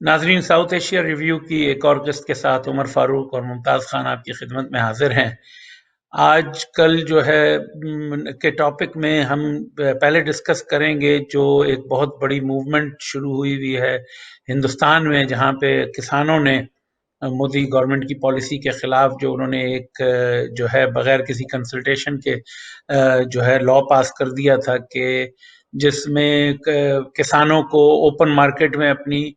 ناظرین، south Asia review کی ایک اور قسط کے ساتھ عمر فاروق اور ممتاز خان آپ کی خدمت میں حاضر ہیں۔ آج کل جو ہے کے ٹاپک میں ہم پہلے ڈسکس کریں گے جو ایک بہت بڑی موومنٹ شروع ہوئی ہے ہندوستان میں، جہاں پہ کسانوں نے مودی گورنمنٹ کی پالیسی کے خلاف جو انہوں نے ایک جو ہے بغیر کسی کنسلٹیشن کے جو ہے لا پاس کر دیا تھا کہ جس میں کسانوں کو اوپن مارکیٹ میں اپنی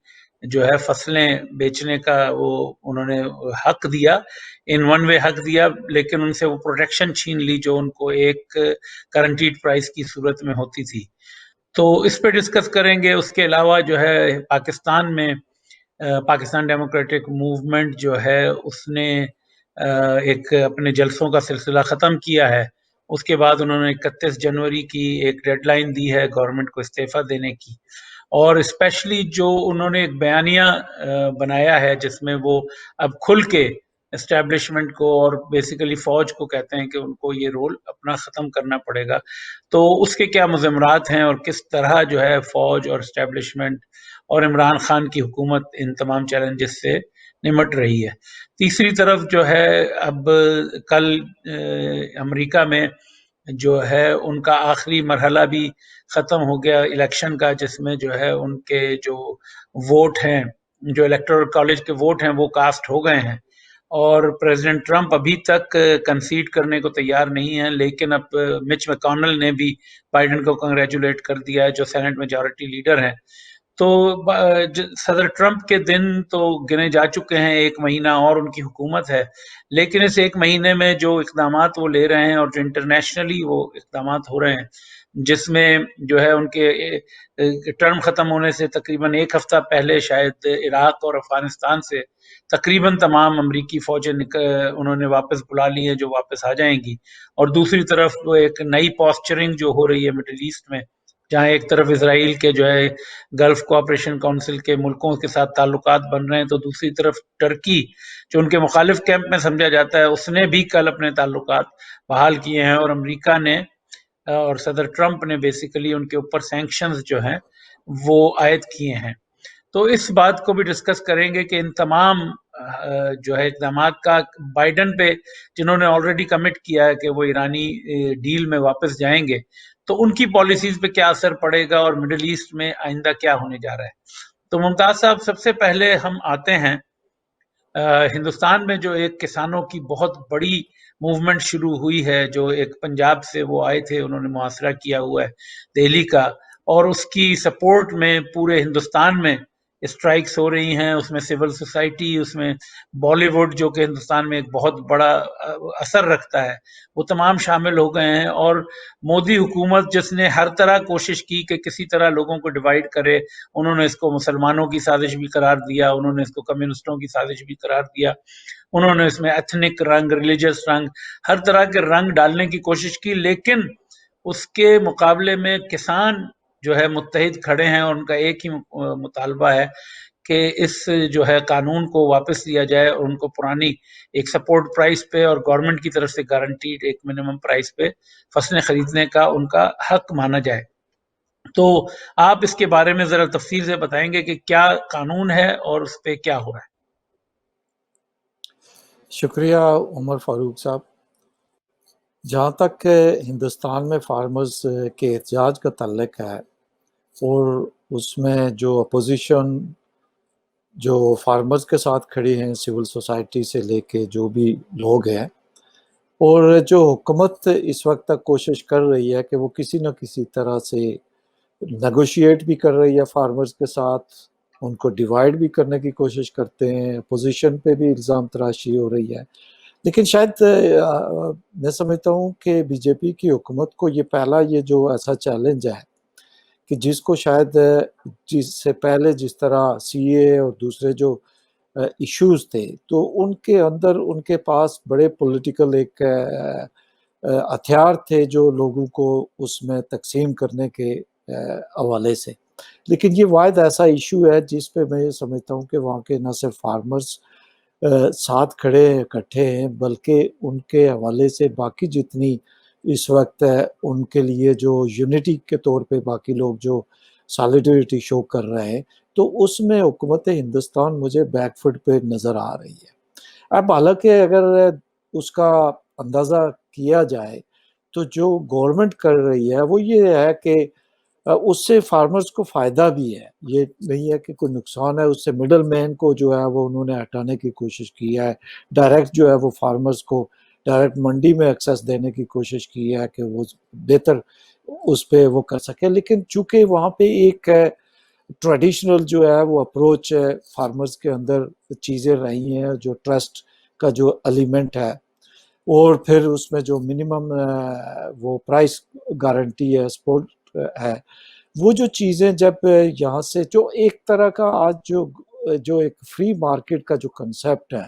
جو ہے فصلیں بیچنے کا وہ انہوں نے حق دیا، ان ون وے حق دیا، لیکن ان سے وہ پروٹیکشن چھین لی جو ان کو ایک گارنٹیڈ پرائس کی صورت میں ہوتی تھی۔ تو اس پہ ڈسکس کریں گے۔ اس کے علاوہ جو ہے پاکستان میں پاکستان ڈیموکریٹک موومنٹ جو ہے اس نے ایک اپنے جلسوں کا سلسلہ ختم کیا ہے۔ اس کے بعد انہوں نے 31 جنوری کی ایک ڈیڈ لائن دی ہے گورنمنٹ کو استعفیٰ دینے کی، اور اسپیشلی جو انہوں نے ایک بیانیہ بنایا ہے جس میں وہ اب کھل کے اسٹیبلشمنٹ کو اور بیسیکلی فوج کو کہتے ہیں کہ ان کو یہ رول اپنا ختم کرنا پڑے گا۔ تو اس کے کیا مضمرات ہیں اور کس طرح جو ہے فوج اور اسٹیبلشمنٹ اور عمران خان کی حکومت ان تمام چیلنجز سے نمٹ رہی ہے۔ تیسری طرف جو ہے اب کل امریکہ میں جو ہے ان کا آخری مرحلہ بھی ختم ہو گیا الیکشن کا، جس میں جو ہے ان کے جو ووٹ ہیں، جو الیکٹورل کالج کے ووٹ ہیں، وہ کاسٹ ہو گئے ہیں، اور پریزیڈنٹ ٹرمپ ابھی تک کنسیڈ کرنے کو تیار نہیں ہے، لیکن اب مچ میکونل نے بھی بائیڈن کو کنگریچولیٹ کر دیا ہے جو سینٹ میجورٹی لیڈر ہیں۔ تو صدر ٹرمپ کے دن تو گنے جا چکے ہیں، 1 مہینہ اور ان کی حکومت ہے، لیکن اس 1 مہینے میں جو اقدامات وہ لے رہے ہیں اور جو انٹرنیشنلی وہ اقدامات ہو رہے ہیں، جس میں جو ہے ان کے ٹرم ختم ہونے سے تقریباً 1 ہفتہ پہلے شاید عراق اور افغانستان سے تقریباً تمام امریکی فوجیں انہوں نے واپس بلا لی ہیں جو واپس آ جائیں گی، اور دوسری طرف وہ ایک نئی پوسچرنگ جو ہو رہی ہے مڈل ایسٹ میں، جہاں ایک طرف اسرائیل کے جو ہے گلف کوآپریشن کونسل کے ملکوں کے ساتھ تعلقات بن رہے ہیں، تو دوسری طرف ٹرکی جو ان کے مخالف کیمپ میں سمجھا جاتا ہے، اس نے بھی کل اپنے تعلقات بحال کیے ہیں، اور امریکہ نے اور صدر ٹرمپ نے بیسیکلی ان کے اوپر سینکشنز جو ہیں وہ عائد کیے ہیں۔ تو اس بات کو بھی ڈسکس کریں گے کہ ان تمام جو ہے اقدامات کا بائیڈن پہ، جنہوں نے آلریڈی کمٹ کیا ہے کہ وہ ایرانی ڈیل میں واپس جائیں گے، تو ان کی پالیسیز پہ کیا اثر پڑے گا، اور مڈل ایسٹ میں آئندہ کیا ہونے جا رہا ہے۔ تو ممتاز صاحب، سب سے پہلے ہم آتے ہیں ہندوستان میں جو ایک کسانوں کی بہت بڑی موومنٹ شروع ہوئی ہے، جو ایک پنجاب سے وہ آئے تھے، انہوں نے محاصرہ کیا ہوا ہے دہلی کا، اور اس کی سپورٹ میں پورے ہندوستان میں اسٹرائکس ہو رہی ہیں، اس میں سول سوسائٹی، اس میں بالی ووڈ جو کہ ہندوستان میں ایک بہت بڑا اثر رکھتا ہے، وہ تمام شامل ہو گئے ہیں، اور مودی حکومت جس نے ہر طرح کوشش کی کہ کسی طرح لوگوں کو ڈیوائیڈ کرے، انہوں نے اس کو مسلمانوں کی سازش بھی قرار دیا، انہوں نے اس کو کمیونسٹوں کی سازش بھی قرار دیا، انہوں نے اس میں ایتھنک رنگ، ریلیجس رنگ، ہر طرح کے رنگ ڈالنے کی کوشش کی، لیکن اس کے مقابلے میں کسان جو ہے متحد کھڑے ہیں، اور ان کا ایک ہی مطالبہ ہے کہ اس جو ہے قانون کو واپس لیا جائے، اور ان کو پرانی ایک سپورٹ پرائس پہ اور گورنمنٹ کی طرف سے گارنٹیڈ ایک منیمم پرائس پہ فصلیں خریدنے کا ان کا حق مانا جائے۔ تو آپ اس کے بارے میں ذرا تفصیل سے بتائیں گے کہ کیا قانون ہے اور اس پہ کیا ہو رہا ہے؟ شکریہ عمر فاروق صاحب۔ جہاں تک ہندوستان میں فارمرز کے احتجاج کا تعلق ہے، اور اس میں جو اپوزیشن جو فارمرز کے ساتھ کھڑی ہیں، سول سوسائٹی سے لے کے جو بھی لوگ ہیں، اور جو حکومت اس وقت تک کوشش کر رہی ہے کہ وہ کسی نہ کسی طرح سے نیگوشیٹ بھی کر رہی ہے فارمرز کے ساتھ، ان کو ڈیوائیڈ بھی کرنے کی کوشش کرتے ہیں، اپوزیشن پہ بھی الزام تراشی ہو رہی ہے، لیکن شاید میں سمجھتا ہوں کہ بی جے پی کی حکومت کو یہ پہلا یہ جو ایسا چیلنج ہے کہ جس کو شاید جس سے پہلے جس طرح سی اے اور دوسرے جو ایشوز تھے، تو ان کے اندر ان کے پاس بڑے پولیٹیکل ایک ہتھیار تھے جو لوگوں کو اس میں تقسیم کرنے کے حوالے سے، لیکن یہ واحد ایسا ایشو ہے جس پہ میں یہ سمجھتا ہوں کہ وہاں کے نہ صرف فارمرز ساتھ کھڑے ہیں، اکٹھے ہیں، بلکہ ان کے حوالے سے باقی جتنی اس وقت ہے ان کے لیے جو یونٹی کے طور پہ باقی لوگ جو سالیڈریٹی شو کر رہے ہیں، تو اس میں حکومت ہندوستان مجھے بیک فٹ پہ نظر آ رہی ہے. اب حالانکہ اگر اس کا اندازہ کیا جائے تو جو گورنمنٹ کر رہی ہے وہ یہ ہے کہ اس سے فارمرز کو فائدہ بھی ہے, یہ نہیں ہے کہ کوئی نقصان ہے. اس سے مڈل مین کو جو ہے وہ انہوں نے ہٹانے کی کوشش کی ہے, ڈائریکٹ جو ہے وہ فارمرز کو ڈائریکٹ منڈی میں ایکسیس دینے کی کوشش کی ہے کہ وہ بہتر اس پہ وہ کر سکے. لیکن چونکہ وہاں پہ ایک ٹریڈیشنل جو ہے وہ اپروچ ہے فارمرز کے اندر, چیزیں رہی ہیں جو ٹرسٹ کا جو ایلیمنٹ ہے, اور پھر اس میں جو منیمم وہ پرائس گارنٹی ہے, سپورٹ ہے, وہ جو چیزیں جب یہاں سے جو ایک طرح کا آج جو ایک فری مارکیٹ کا جو کنسیپٹ ہے,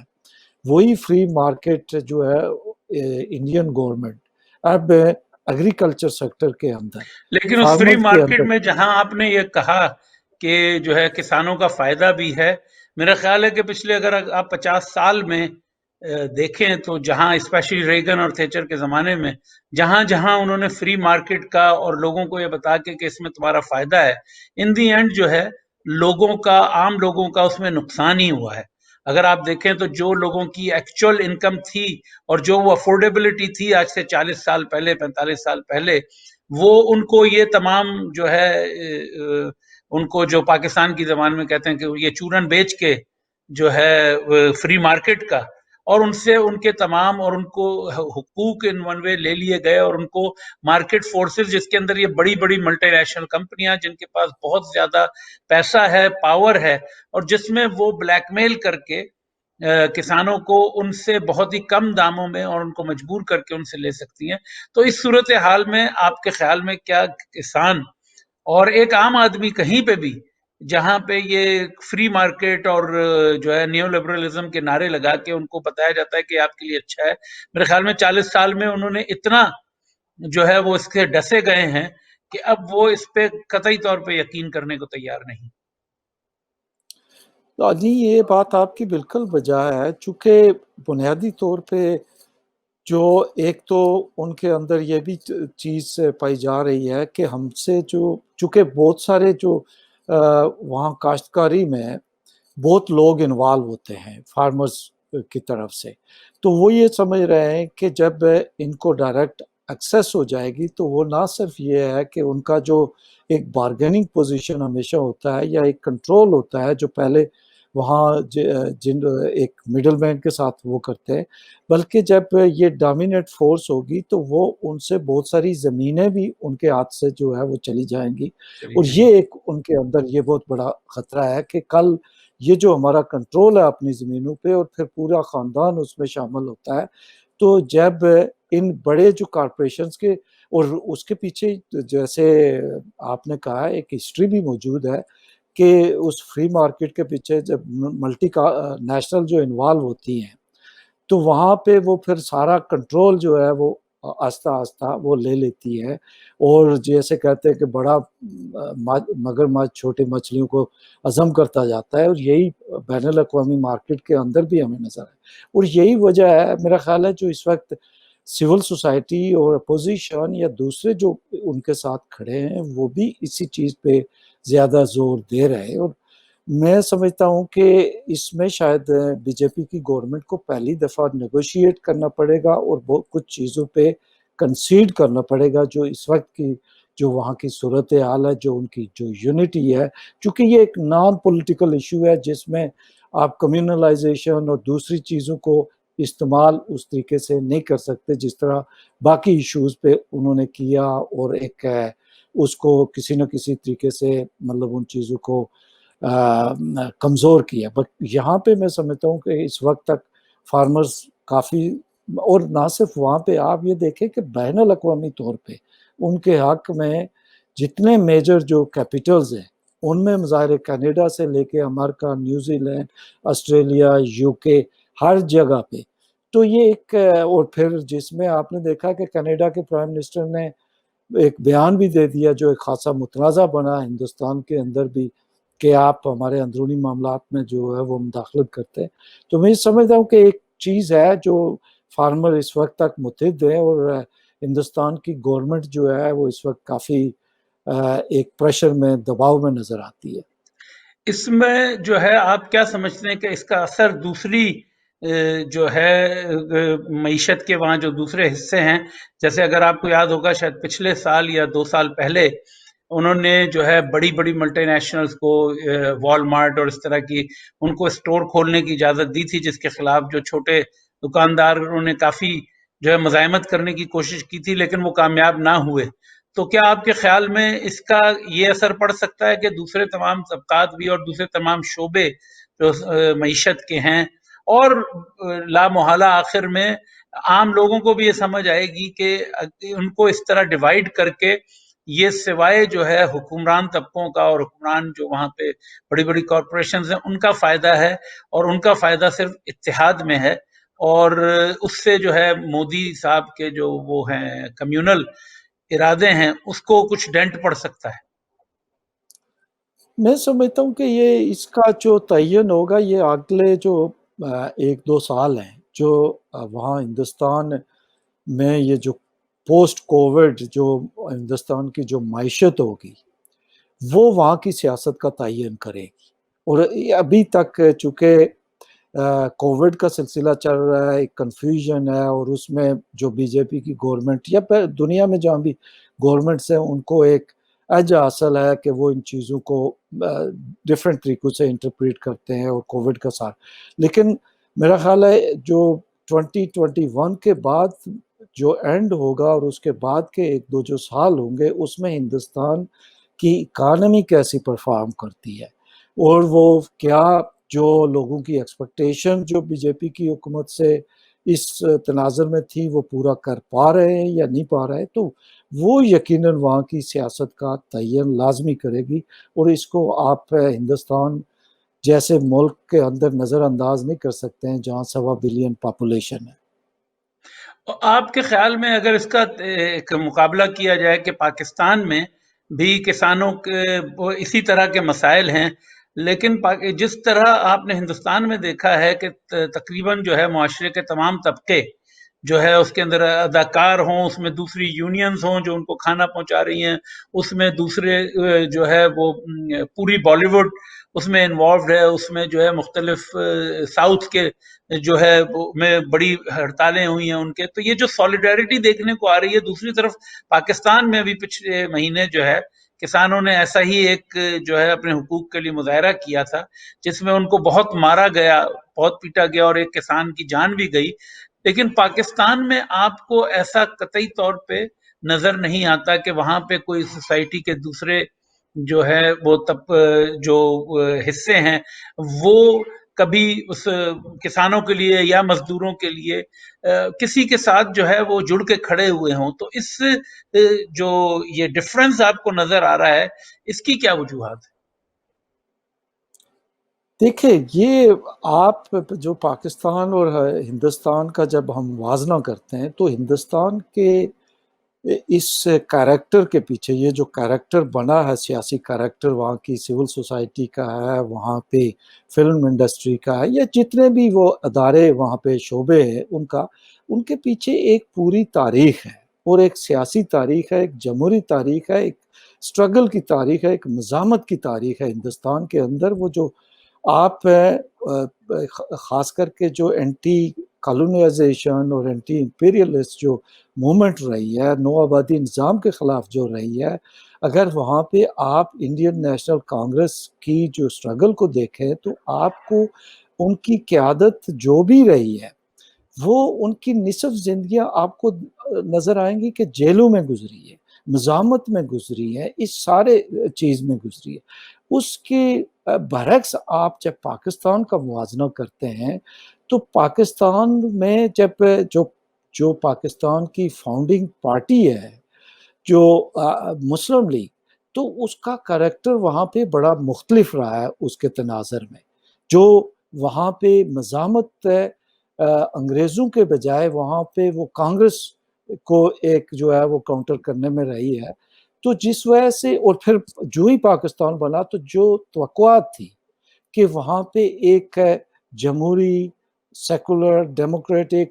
وہی فری مارکیٹ جو ہے انڈین گورنمنٹ اب ایگریکلچر سیکٹر کے اندر, لیکن اس فری فارمر کے مارکیٹ اندر. میں جہاں آپ نے یہ کہا کہ جو ہے کسانوں کا فائدہ بھی ہے, میرا خیال ہے کہ پچھلے اگر آپ 50 سال میں دیکھیں تو جہاں اسپیشلی ریگن اور تھیچر کے زمانے میں جہاں جہاں انہوں نے فری مارکیٹ کا اور لوگوں کو یہ بتا کے کہ اس میں تمہارا فائدہ ہے, ان دی اینڈ جو ہے لوگوں کا, عام لوگوں کا اس میں نقصان ہی ہوا ہے. اگر آپ دیکھیں تو جو لوگوں کی ایکچوئل انکم تھی اور جو وہ افورڈیبلٹی تھی آج سے 40 سال پہلے, 45 سال پہلے, وہ ان کو یہ تمام جو ہے ان کو جو پاکستان کی زبان میں کہتے ہیں کہ یہ چورن بیچ کے جو ہے فری مارکیٹ کا, اور ان سے ان کے تمام اور ان کو حقوق ان ون وے لے لیے گئے, اور ان کو مارکیٹ فورسز جس کے اندر یہ بڑی بڑی ملٹی نیشنل کمپنیاں جن کے پاس بہت زیادہ پیسہ ہے, پاور ہے, اور جس میں وہ بلیک میل کر کے کسانوں کو ان سے بہت ہی کم داموں میں اور ان کو مجبور کر کے ان سے لے سکتی ہیں. تو اس صورتحال میں آپ کے خیال میں کیا کسان اور ایک عام آدمی کہیں پہ بھی جہاں پہ یہ فری مارکیٹ اور جو ہے نیو لبرلزم کے نعرے لگا کے ان کو بتایا جاتا ہے کہ آپ کے لیے اچھا ہے, میرے خیال میں 40 سال میں انہوں نے اتنا جو ہے وہ اس کے ڈسے گئے ہیں کہ اب وہ اس پہ قطعی طور پہ یقین کرنے کو تیار نہیں. جی یہ بات آپ کی بالکل بجا ہے, چونکہ بنیادی طور پہ جو ایک تو ان کے اندر یہ بھی چیز پائی جا رہی ہے کہ ہم سے جو چونکہ بہت سارے جو وہاں کاشتکاری میں بہت لوگ انوالو ہوتے ہیں فارمرز کی طرف سے, تو وہ یہ سمجھ رہے ہیں کہ جب ان کو ڈائریکٹ ایکسیس ہو جائے گی تو وہ نہ صرف یہ ہے کہ ان کا جو ایک بارگیننگ پوزیشن ہمیشہ ہوتا ہے یا ایک کنٹرول ہوتا ہے جو پہلے وہاں جن ایک مڈل مین کے ساتھ وہ کرتے ہیں, بلکہ جب یہ ڈومینیٹ فورس ہوگی تو وہ ان سے بہت ساری زمینیں بھی ان کے ہاتھ سے جو ہے وہ چلی جائیں گی. اور یہ ایک ان کے اندر یہ بہت بڑا خطرہ ہے کہ کل یہ جو ہمارا کنٹرول ہے اپنی زمینوں پہ اور پھر پورا خاندان اس میں شامل ہوتا ہے, تو جب ان بڑے جو کارپوریشنز کے, اور اس کے پیچھے جیسے آپ نے کہا ایک ہسٹری بھی موجود ہے کہ اس فری مارکیٹ کے پیچھے جب ملٹی نیشنل جو انوالو ہوتی ہیں تو وہاں پہ وہ پھر سارا کنٹرول جو ہے وہ آہستہ آہستہ وہ لے لیتی ہے, اور جیسے کہتے ہیں کہ بڑا مگرمچھ چھوٹی مچھلیوں کو عزم کرتا جاتا ہے, اور یہی بین الاقوامی مارکیٹ کے اندر بھی ہمیں نظر ہے. اور یہی وجہ ہے میرا خیال ہے جو اس وقت سول سوسائٹی اور اپوزیشن یا دوسرے جو ان کے ساتھ کھڑے ہیں وہ بھی اسی چیز پہ زیادہ زور دے رہے ہیں. اور میں سمجھتا ہوں کہ اس میں شاید بی جے پی کی گورنمنٹ کو پہلی دفعہ نیگوشیٹ کرنا پڑے گا اور بہت کچھ چیزوں پہ کنسیڈ کرنا پڑے گا جو اس وقت کی جو وہاں کی صورتحال ہے, جو ان کی جو یونٹی ہے, چونکہ یہ ایک نان پولیٹیکل ایشو ہے جس میں آپ کمیونلائزیشن اور دوسری چیزوں کو استعمال اس طریقے سے نہیں کر سکتے جس طرح باقی ایشوز پہ انہوں نے کیا, اور ایک اس کو کسی نہ کسی طریقے سے مطلب ان چیزوں کو کمزور کیا. بٹ یہاں پہ میں سمجھتا ہوں کہ اس وقت تک فارمرز کافی, اور نہ صرف وہاں پہ, آپ یہ دیکھیں کہ بین الاقوامی طور پہ ان کے حق میں جتنے میجر جو کیپٹلز ہیں ان میں مظاہرے کینیڈا سے لے کے امریکہ, نیوزی لینڈ, آسٹریلیا, یو کے, ہر جگہ پہ. تو یہ ایک, اور پھر جس میں آپ نے دیکھا کہ کینیڈا کے پرائم منسٹر نے ایک بیان بھی دے دیا جو ایک خاصا متنازع بنا ہندوستان کے اندر بھی کہ آپ ہمارے اندرونی معاملات میں جو ہے وہ مداخلت کرتے ہیں. تو میں سمجھتا ہوں کہ ایک چیز ہے جو فارمر اس وقت تک متحد ہے, اور ہندوستان کی گورنمنٹ جو ہے وہ اس وقت کافی ایک پریشر میں, دباؤ میں نظر آتی ہے. اس میں جو ہے آپ کیا سمجھتے ہیں کہ اس کا اثر دوسری جو ہے معیشت کے وہاں جو دوسرے حصے ہیں، جیسے اگر آپ کو یاد ہوگا شاید پچھلے سال یا 2 سال پہلے انہوں نے جو ہے بڑی بڑی ملٹی نیشنلز کو، وال مارٹ اور اس طرح کی، ان کو اسٹور کھولنے کی اجازت دی تھی، جس کے خلاف جو چھوٹے دکاندار انہوں نے کافی جو ہے مزاحمت کرنے کی کوشش کی تھی، لیکن وہ کامیاب نہ ہوئے۔ تو کیا آپ کے خیال میں اس کا یہ اثر پڑ سکتا ہے کہ دوسرے تمام طبقات بھی اور دوسرے تمام شعبے جو معیشت کے ہیں، اور لا محالہ آخر میں عام لوگوں کو بھی یہ سمجھ آئے گی کہ ان کو اس طرح ڈیوائیڈ کر کے یہ سوائے جو ہے حکمران طبقوں کا اور حکمران جو وہاں پہ بڑی بڑی کارپوریشنز ہیں ان کا فائدہ ہے، اور ان کا فائدہ صرف اتحاد میں ہے، اور اس سے جو ہے مودی صاحب کے جو وہ ہیں کمیونل ارادے ہیں اس کو کچھ ڈینٹ پڑ سکتا ہے؟ میں سمجھتا ہوں کہ یہ اس کا جو تعین ہوگا یہ اگلے جو 1-2 سال ہیں، جو وہاں ہندوستان میں یہ جو پوسٹ کووڈ جو ہندوستان کی جو معیشت ہوگی وہ وہاں کی سیاست کا تعین کرے گی۔ اور ابھی تک چونکہ کووڈ کا سلسلہ چل رہا ہے، ایک کنفیوژن ہے، اور اس میں جو بی جے پی کی گورنمنٹ یا دنیا میں جہاں بھی گورنمنٹس ہیں ان کو ایک ایج حاصل ہے کہ وہ ان چیزوں کو ڈفرینٹ طریقوں سے انٹرپریٹ کرتے ہیں، اور کووڈ کا ساتھ۔ لیکن میرا خیال ہے جو 2021 کے بعد جو اینڈ ہوگا اور اس کے بعد کے 1-2 جو سال ہوں گے اس میں ہندوستان کی اکانومی کیسی پرفارم کرتی ہے، اور وہ کیا جو لوگوں کی ایکسپیکٹیشن جو بی جے پی کی حکومت سے اس تناظر میں تھی وہ پورا کر پا رہے ہیں یا نہیں پا رہے، تو وہ یقیناً وہاں کی سیاست کا تعین لازمی کرے گی۔ اور اس کو آپ ہندوستان جیسے ملک کے اندر نظر انداز نہیں کر سکتے ہیں جہاں 1.25 بلین پاپولیشن ہے۔ آپ کے خیال میں اگر اس کا ایک مقابلہ کیا جائے کہ پاکستان میں بھی کسانوں کے اسی طرح کے مسائل ہیں، لیکن جس طرح آپ نے ہندوستان میں دیکھا ہے کہ تقریباً جو ہے معاشرے کے تمام طبقے جو ہے اس کے اندر اداکار ہوں، اس میں دوسری یونینز ہوں جو ان کو کھانا پہنچا رہی ہیں، اس میں دوسرے جو ہے وہ پوری بالی ووڈ اس میں انوالوڈ ہے، اس میں جو ہے مختلف ساؤتھ کے جو ہے میں بڑی ہڑتالیں ہوئی ہیں ان کے، تو یہ جو سالیڈیرٹی دیکھنے کو آ رہی ہے۔ دوسری طرف پاکستان میں بھی پچھلے مہینے جو ہے کسانوں نے ایسا ہی ایک جو ہے اپنے حقوق کے لیے مظاہرہ کیا تھا، جس میں ان کو بہت مارا گیا، بہت پیٹا گیا، اور ایک کسان کی جان بھی گئی۔ لیکن پاکستان میں آپ کو ایسا قطعی طور پہ نظر نہیں آتا کہ وہاں پہ کوئی سوسائٹی کے دوسرے جو ہے وہ جو حصے ہیں وہ کبھی اس کسانوں کے لیے یا مزدوروں کے لیے کسی کے ساتھ جو ہے وہ جڑ کے کھڑے ہوئے ہوں۔ تو اس جو یہ ڈفرنس آپ کو نظر آ رہا ہے، اس کی کیا وجوہات ہے؟ دیکھیں، یہ آپ جو پاکستان اور ہندوستان کا جب ہم موازنہ کرتے ہیں تو ہندوستان کے اس کیریکٹر کے پیچھے، یہ جو کیریکٹر بنا ہے، سیاسی کیریکٹر وہاں کی سول سوسائٹی کا ہے، وہاں پہ فلم انڈسٹری کا ہے، یا جتنے بھی وہ ادارے وہاں پہ شعبے ہیں ان کے پیچھے ایک پوری تاریخ ہے، اور ایک سیاسی تاریخ ہے، ایک جمہوری تاریخ ہے، ایک سٹرگل کی تاریخ ہے، ایک مزاحمت کی تاریخ ہے ہندوستان کے اندر۔ وہ جو آپ خاص کر کے جو اینٹی کالونائزیشن اور اینٹی امپیریلسٹ جو موومنٹ رہی ہے، نو آبادی نظام کے خلاف جو رہی ہے، اگر وہاں پہ آپ انڈین نیشنل کانگریس کی جو سٹرگل کو دیکھیں تو آپ کو ان کی قیادت جو بھی رہی ہے وہ ان کی نصف زندگیاں آپ کو نظر آئیں گی کہ جیلوں میں گزری ہے، مزاحمت میں گزری ہے، اس سارے چیز میں گزری ہے۔ اس کے برعکس آپ جب پاکستان کا موازنہ کرتے ہیں تو پاکستان میں جو پاکستان کی فاؤنڈنگ پارٹی ہے، جو مسلم لیگ، تو اس کا کریکٹر وہاں پہ بڑا مختلف رہا ہے اس کے تناظر میں۔ جو وہاں پہ مزاحمت انگریزوں کے بجائے وہاں پہ وہ کانگریس کو ایک جو ہے وہ کاؤنٹر کرنے میں رہی ہے، تو جس وجہ سے، اور پھر جو ہی پاکستان بنا تو جو توقعات تھی کہ وہاں پہ ایک جمہوری، سیکولر، ڈیموکریٹک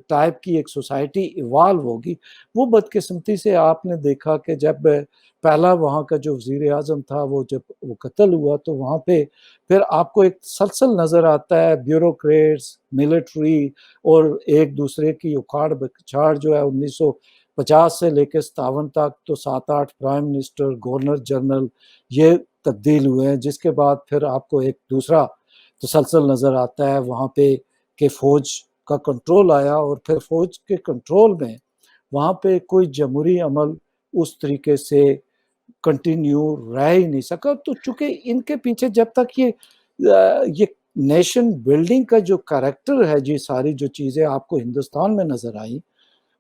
ٹائپ کی ایک سوسائٹی ایوالو ہوگی. وہ بدقسمتی سے آپ نے دیکھا کہ جب پہلا وہاں کا جو وزیر اعظم تھا وہ جب وہ قتل ہوا تو وہاں پہ پھر آپ کو ایک تسلسل نظر آتا ہے، بیوروکریٹس، ملٹری اور ایک دوسرے کی اکھاڑ بکھاڑ جو ہے 1950 سے لے کے 57 تک تو 7-8 پرائم منسٹر، گورنر جنرل یہ تبدیل ہوئے ہیں، جس کے بعد پھر آپ کو ایک دوسرا تسلسل نظر آتا ہے وہاں پہ کہ فوج کا کنٹرول آیا، اور پھر فوج کے کنٹرول میں وہاں پہ کوئی جمہوری عمل اس طریقے سے کنٹینیو رہ ہی نہیں سکا. تو چونکہ ان کے پیچھے جب تک یہ نیشن بلڈنگ کا جو کریکٹر ہے، جی ساری جو چیزیں آپ کو ہندوستان میں نظر آئیں،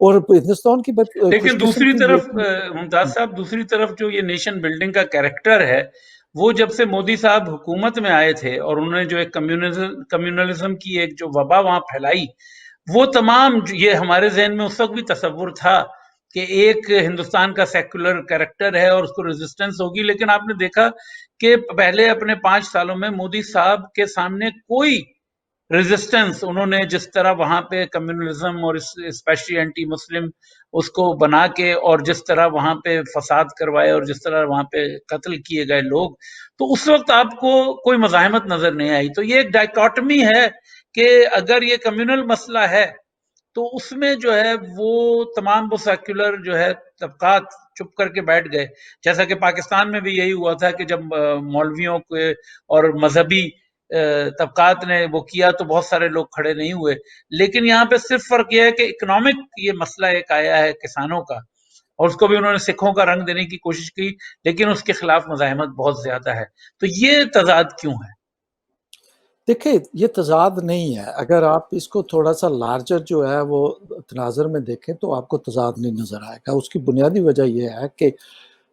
اور ہندوستان کی خوش لیکن دوسری قسمتی طرف یہ ممتاز صاحب، دوسری طرف جو یہ نیشن بلڈنگ کا کیریکٹر ہے وہ جب سے مودی صاحب حکومت میں آئے تھے اور انہوں نے جو ایک کمیونلزم کی ایک جو وبا وہاں پھیلائی، وہ تمام یہ ہمارے ذہن میں اس وقت بھی تصور تھا کہ ایک ہندوستان کا سیکولر کیریکٹر ہے اور اس کو ریزسٹنس ہوگی. لیکن آپ نے دیکھا کہ پہلے اپنے 5 سالوں میں مودی صاحب کے سامنے کوئی ریزسٹنس، انہوں نے جس طرح وہاں پہ کمیونلزم اور اسپیشلی اینٹی مسلم اس کو بنا کے، اور جس طرح وہاں پہ فساد کروائے اور جس طرح وہاں پہ قتل کیے گئے لوگ، تو اس وقت آپ کو کوئی مزاحمت نظر نہیں آئی. تو یہ ایک ڈائیکاٹمی ہے کہ اگر یہ کمیونل مسئلہ ہے تو اس میں جو ہے وہ تمام وہ سیکولر جو ہے طبقات چپ کر کے بیٹھ گئے، جیسا کہ پاکستان میں بھی یہی ہوا تھا کہ جب مولویوں کے اور مذہبی طبقات نے وہ کیا تو بہت سارے لوگ کھڑے نہیں ہوئے. لیکن یہاں پہ صرف فرق یہ ہے کہ اکنامک یہ مسئلہ ایک آیا ہے کسانوں کا، اور اس کو بھی انہوں نے سکھوں کا رنگ دینے کی کوشش کی، لیکن اس کے خلاف مزاحمت بہت زیادہ ہے. تو یہ تضاد کیوں ہے؟ دیکھیں، یہ تضاد نہیں ہے. اگر آپ اس کو تھوڑا سا لارجر جو ہے وہ تناظر میں دیکھیں تو آپ کو تضاد نہیں نظر آئے گا. اس کی بنیادی وجہ یہ ہے کہ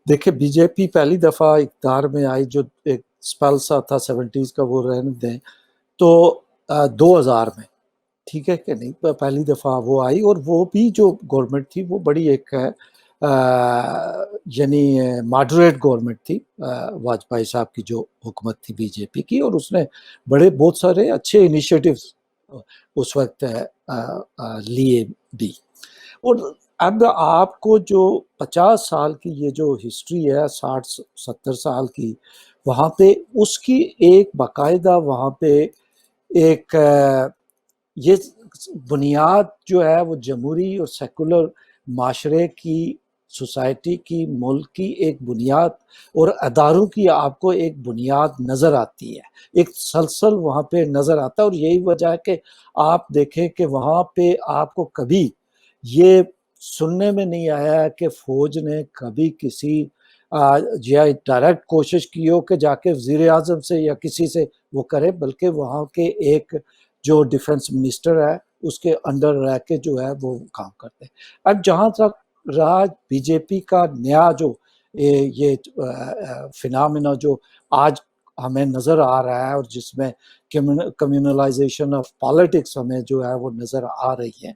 دیکھیں بی جے پی پہلی دفعہ اقتدار میں آئی، جو ایک سپیل سا تھا 70s کا وہ رہنے دیں، تو 2000 میں، ٹھیک ہے کہ نہیں، پہلی دفعہ وہ آئی، اور وہ بھی جو گورنمنٹ تھی وہ بڑی ایک یعنی ماڈریٹ گورنمنٹ تھی، واجپئی صاحب کی جو حکومت تھی بی جے پی کی، اور اس نے بہت سارے اچھے انیشیٹوز اس وقت لیے بھی. اور اب آپ کو جو 50 سال کی یہ جو ہسٹری ہے، 60-70 سال کی، وہاں پہ اس کی ایک باقاعدہ وہاں پہ ایک یہ بنیاد جو ہے وہ جمہوری اور سیکولر معاشرے کی، سوسائٹی کی، ملک کی ایک بنیاد اور اداروں کی آپ کو ایک بنیاد نظر آتی ہے، ایک تسلسل وہاں پہ نظر آتا ہے. اور یہی وجہ ہے کہ آپ دیکھیں کہ وہاں پہ آپ کو کبھی یہ سننے میں نہیں آیا کہ فوج نے کبھی کسی یا ڈائریکٹ کوشش کی ہو کہ جا کے وزیر اعظم سے یا کسی سے وہ کرے، بلکہ وہاں کے ایک جو ڈیفنس منسٹر ہے اس کے انڈر رہ کے جو ہے وہ کام کرتے ہیں. اب جہاں تک رہا بی جے پی کا نیا جو یہ فنامنا جو آج ہمیں نظر آ رہا ہے، اور جس میں کمیونلائزیشن آف پالیٹکس ہمیں جو ہے وہ نظر آ رہی ہے،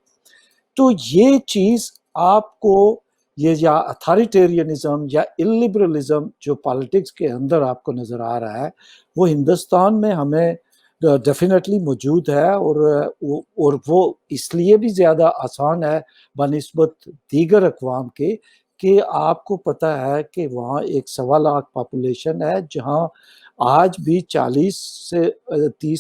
تو یہ چیز آپ کو یہ یا اتھارٹیرینزم یا اللیبرلزم جو پالیٹکس کے اندر آپ کو نظر آ رہا ہے، وہ ہندوستان میں ہمیں ڈیفینیٹلی موجود ہے. اور وہ اس لیے بھی زیادہ آسان ہے بنسبت دیگر اقوام کے کہ آپ کو پتہ ہے کہ وہاں ایک 1.25 پاپولیشن ہے، جہاں آج بھی 30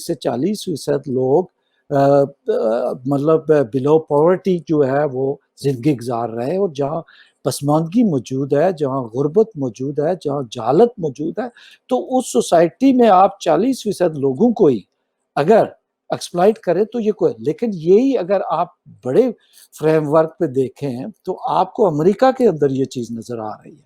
سے 40% لوگ مطلب بلو پاورٹی جو ہے وہ زندگی گزار رہے ہیں، اور جہاں پسماندگی موجود ہے، جہاں غربت موجود ہے، جہاں جہالت موجود ہے. تو اس سوسائٹی میں آپ 40% لوگوں کو ہی اگر ایکسپلائٹ کریں تو یہ کوئی، لیکن یہی اگر آپ بڑے فریم ورک پہ دیکھیں تو آپ کو امریکہ کے اندر یہ چیز نظر آ رہی ہے،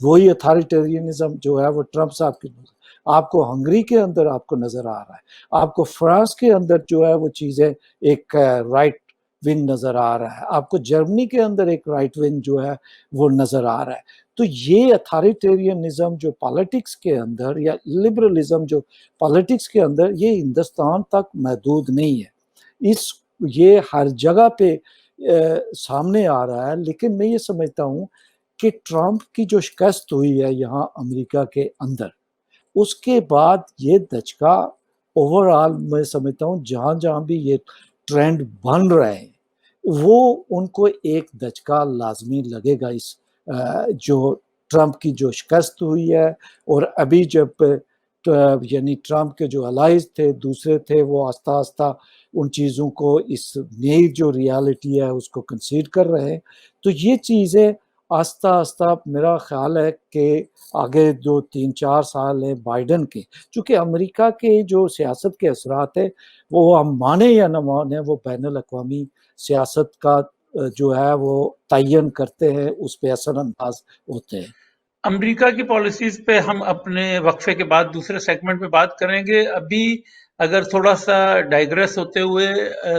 وہی اتھارٹیرینزم جو ہے وہ ٹرمپ صاحب کی نظر، آپ کو ہنگری کے اندر آپ کو نظر آ رہا ہے، آپ کو فرانس کے اندر جو ہے وہ چیزیں ایک رائٹ ونگ نظر آ رہا ہے، آپ کو جرمنی کے اندر ایک رائٹ ونگ جو ہے وہ نظر آ رہا ہے. تو یہ اتھارٹیرینزم جو پالیٹکس کے اندر یا لبرلزم جو پالیٹکس کے اندر، یہ ہندوستان تک محدود نہیں ہے، یہ ہر جگہ پہ سامنے آ رہا ہے. لیکن میں یہ سمجھتا ہوں کہ ٹرمپ کی جو شکست ہوئی ہے یہاں امریکہ کے اندر، اس کے بعد یہ دھچکا اوور آل میں سمجھتا ہوں جہاں جہاں بھی یہ ٹرینڈ بن رہے ہیں، وہ ان کو ایک دھچکا لازمی لگے گا اس جو ٹرمپ کی جو شکست ہوئی ہے، اور ابھی جب یعنی ٹرمپ کے جو الائز تھے دوسرے تھے وہ آہستہ آہستہ ان چیزوں کو اس نئی جو ریالٹی ہے اس کو کنسیڈ کر رہے ہیں، تو یہ چیزیں آہستہ آہستہ میرا خیال ہے کہ آگے جو 3-4 سال ہیں بائیڈن کے، چونکہ امریکہ کے جو سیاست کے اثرات ہیں وہ ہم مانے یا نہ مانے وہ بین الاقوامی سیاست کا جو ہے وہ تعین کرتے ہیں، اس پہ اثر انداز ہوتے ہیں۔ امریکہ کی پالیسیز پہ ہم اپنے وقفے کے بعد دوسرے سیگمنٹ میں بات کریں گے۔ ابھی اگر تھوڑا سا ڈائیگریس ہوتے ہوئے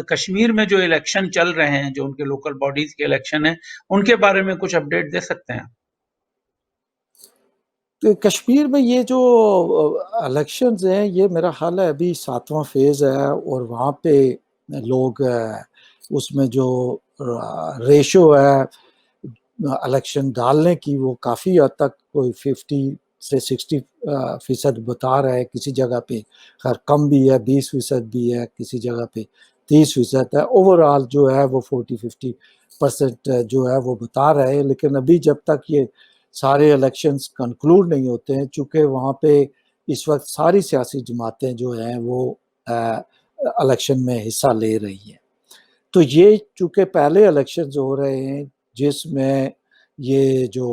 کشمیر میں جو الیکشن چل رہے ہیں، جو ان کے لوکل باڈیز کے الیکشن ہیں، ان کے بارے میں کچھ اپڈیٹ دے سکتے ہیں؟ کشمیر میں یہ جو الیکشنز ہیں یہ میرا خیال ہے ابھی 7واں فیز ہے، اور وہاں پہ لوگ اس میں جو ریشو ہے الیکشن ڈالنے کی وہ کافی حد تک کوئی 50 سے 60% بتا رہا ہے، کسی جگہ پہ خیر کم بھی ہے، 20% بھی ہے، کسی جگہ پہ 30% ہے، اوورآل جو ہے وہ 40-50% جو ہے وہ بتا رہے ہیں۔ لیکن ابھی جب تک یہ سارے الیکشنز کنکلوڈ نہیں ہوتے ہیں، چونکہ وہاں پہ اس وقت ساری سیاسی جماعتیں جو ہیں وہ الیکشن میں حصہ لے رہی ہیں، تو یہ چونکہ پہلے الیکشنز ہو رہے ہیں جس میں یہ جو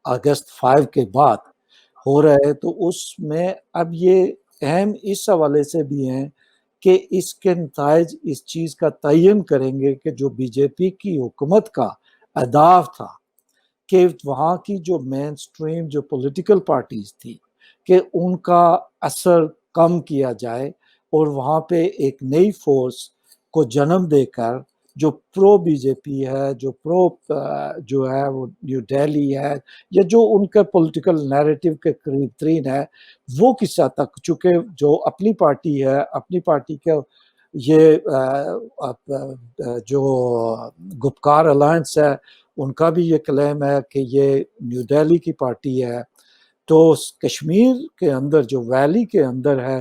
اگست 5 کے بعد ہو رہا ہے، تو اس میں اب یہ اہم اس حوالے سے بھی ہیں کہ اس کے نتائج اس چیز کا تعین کریں گے کہ جو بی جے پی کی حکومت کا اہداف تھا کہ وہاں کی جو مین سٹریم جو پولیٹیکل پارٹیز تھی کہ ان کا اثر کم کیا جائے، اور وہاں پہ ایک نئی فورس کو جنم دے کر جو پرو بی جے پی ہے، جو پرو جو ہے وہ نیو دہلی ہے، یا جو ان کے پولیٹیکل نیریٹو کے قریب ترین ہے، وہ کس حد تک چونکہ جو اپنی پارٹی ہے، اپنی پارٹی کے یہ جو گپکار الائنس ہے ان کا بھی یہ کلیم ہے کہ یہ نیو دہلی کی پارٹی ہے، تو کشمیر کے اندر جو ویلی کے اندر ہے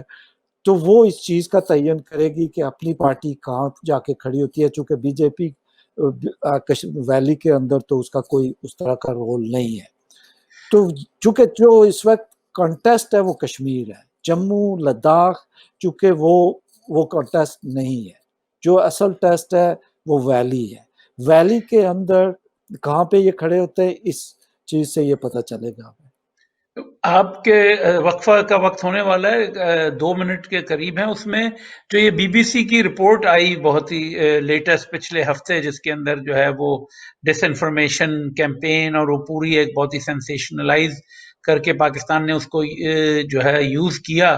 تو وہ اس چیز کا تعین کرے گی کہ اپنی پارٹی کہاں جا کے کھڑی ہوتی ہے، چونکہ بی جے پی ویلی کے اندر تو اس کا کوئی اس طرح کا رول نہیں ہے، تو چونکہ جو اس وقت کنٹیسٹ ہے وہ کشمیر ہے، جموں لداخ چونکہ وہ کنٹیسٹ نہیں ہے، جو اصل ٹیسٹ ہے وہ ویلی ہے، ویلی کے اندر کہاں پہ یہ کھڑے ہوتے ہیں اس چیز سے یہ پتہ چلے گا۔ آپ کے وقفہ کا وقت ہونے والا ہے، 2 منٹ کے قریب ہیں، اس میں جو یہ بی بی سی کی رپورٹ آئی بہت ہی لیٹسٹ پچھلے ہفتے، جس کے اندر جو ہے وہ ڈس انفارمیشن کیمپین اور وہ پوری ایک بہت ہی سینسیشنلائز کر کے پاکستان نے اس کو جو ہے یوز کیا،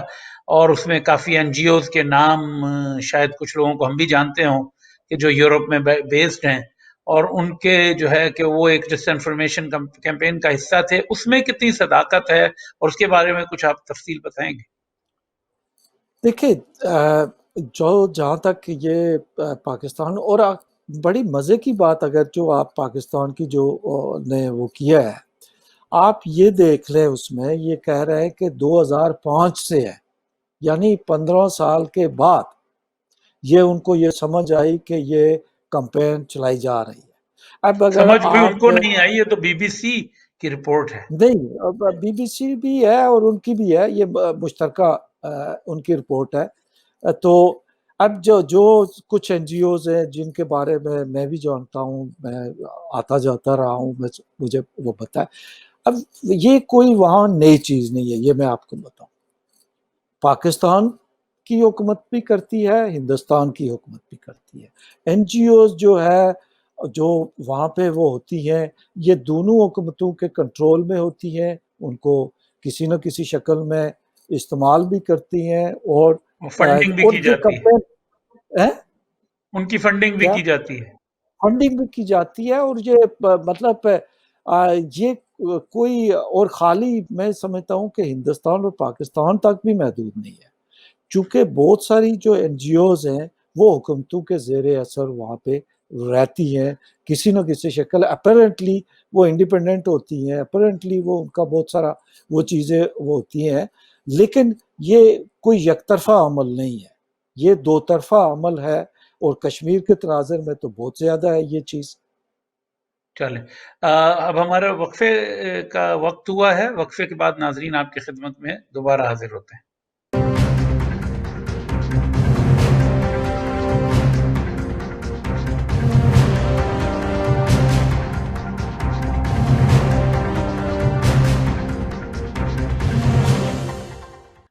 اور اس میں کافی این جی اوز کے نام شاید کچھ لوگوں کو ہم بھی جانتے ہوں کہ جو یورپ میں بیسڈ ہیں، اور ان کے جو ہے کہ وہ ایک ڈس انفارمیشن کیمپین کا حصہ تھے، اس میں کتنی صداقت ہے اور اس کے بارے میں کچھ آپ تفصیل بتائیں گے؟ دیکھیں جہاں تک یہ پاکستان اور بڑی مزے کی بات اگر جو آپ پاکستان کی جو نے وہ کیا ہے، آپ یہ دیکھ لیں اس میں یہ کہہ رہے ہیں کہ 2005 سے ہے، یعنی 15 سال کے بعد یہ ان کو یہ سمجھ آئی کہ یہ کمپین چلائی جا رہی ہے۔ اب اگر سمجھ بھی ان آپ کو نہیں آئی، یہ تو بی بی سی کی رپورٹ ہے۔ نہیں، بی بی سی بھی ہے اور ان کی بھی ہے، یہ مشترکہ ان کی رپورٹ ہے، تو اب جو کچھ این جی اوز ہیں جن کے بارے میں بھی جانتا ہوں، میں آتا جاتا رہا ہوں، مجھے وہ پتہ ہے، اب یہ کوئی وہاں نئی چیز نہیں ہے، یہ میں آپ کو بتاؤں، پاکستان کی حکومت بھی کرتی ہے، ہندوستان کی حکومت بھی کرتی ہے، این جی اوز جو ہے جو وہاں پہ وہ ہوتی ہیں یہ دونوں حکومتوں کے کنٹرول میں ہوتی ہیں، ان کو کسی نہ کسی شکل میں استعمال بھی کرتی ہیں، اور فنڈنگ بھی کی یہ جاتی ہے، کمپین ان کی فنڈنگ بھی کیا کی جاتی ہے۔ فنڈنگ بھی کی جاتی ہے، اور یہ مطلب یہ کوئی اور خالی میں سمجھتا ہوں کہ ہندوستان اور پاکستان تک بھی محدود نہیں ہے، چونکہ بہت ساری جو این جی اوز ہیں وہ حکومتوں کے زیر اثر وہاں پہ رہتی ہیں کسی نہ کسی شکل، اپیرنٹلی وہ انڈیپینڈنٹ ہوتی ہیں، اپیرنٹلی وہ ان کا بہت سارا وہ چیزیں وہ ہوتی ہیں، لیکن یہ کوئی یک طرفہ عمل نہیں ہے، یہ دو طرفہ عمل ہے، اور کشمیر کے تناظر میں تو بہت زیادہ ہے یہ چیز. چلیں اب ہمارا وقفے کا وقت ہوا ہے. وقفے کے بعد ناظرین آپ کی خدمت میں دوبارہ حاضر ہوتے ہیں.